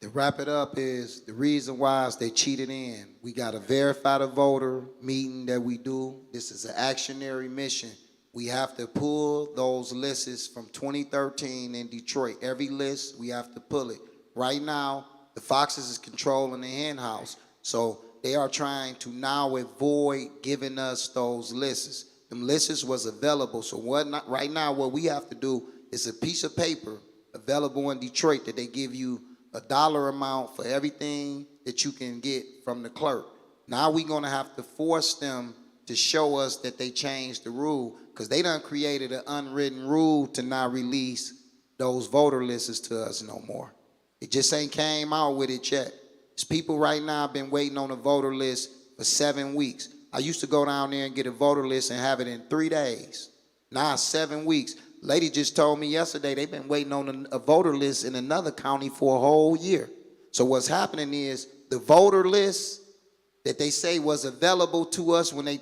To wrap it up is the reason why is they cheated in. We got a verify the voter meeting that we do. This is an actionary mission. We have to pull those lists from 2013 in Detroit. Every list, we have to pull it. Right now, the Foxes is controlling the hen house. So they are trying to now avoid giving us those lists. Them lists was available. So right now what we have to do is a piece of paper available in Detroit that they give you a dollar amount for everything that you can get from the clerk. Now we're gonna have to force them to show us that they changed the rule because they done created an unwritten rule to not release those voter lists to us no more. It just ain't came out with it yet. There's people right now been waiting on a voter list for 7 weeks. I used to go down there and get a voter list and have it in 3 days. Now 7 weeks. Lady just told me yesterday they've been waiting on a voter list in another county for a whole year. So what's happening is the voter list that they say was available to us when they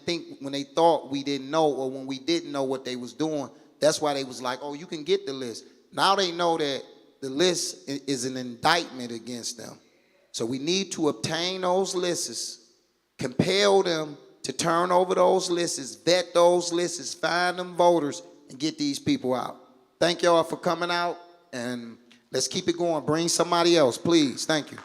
thought we didn't know or when we didn't know what they was doing, that's why they was like, oh, you can get the list. Now they know that the list is an indictment against them. So we need to obtain those lists, compel them to turn over those lists, vet those lists, find them voters, and get these people out. Thank y'all for coming out, and let's keep it going. Bring somebody else, please. Thank you.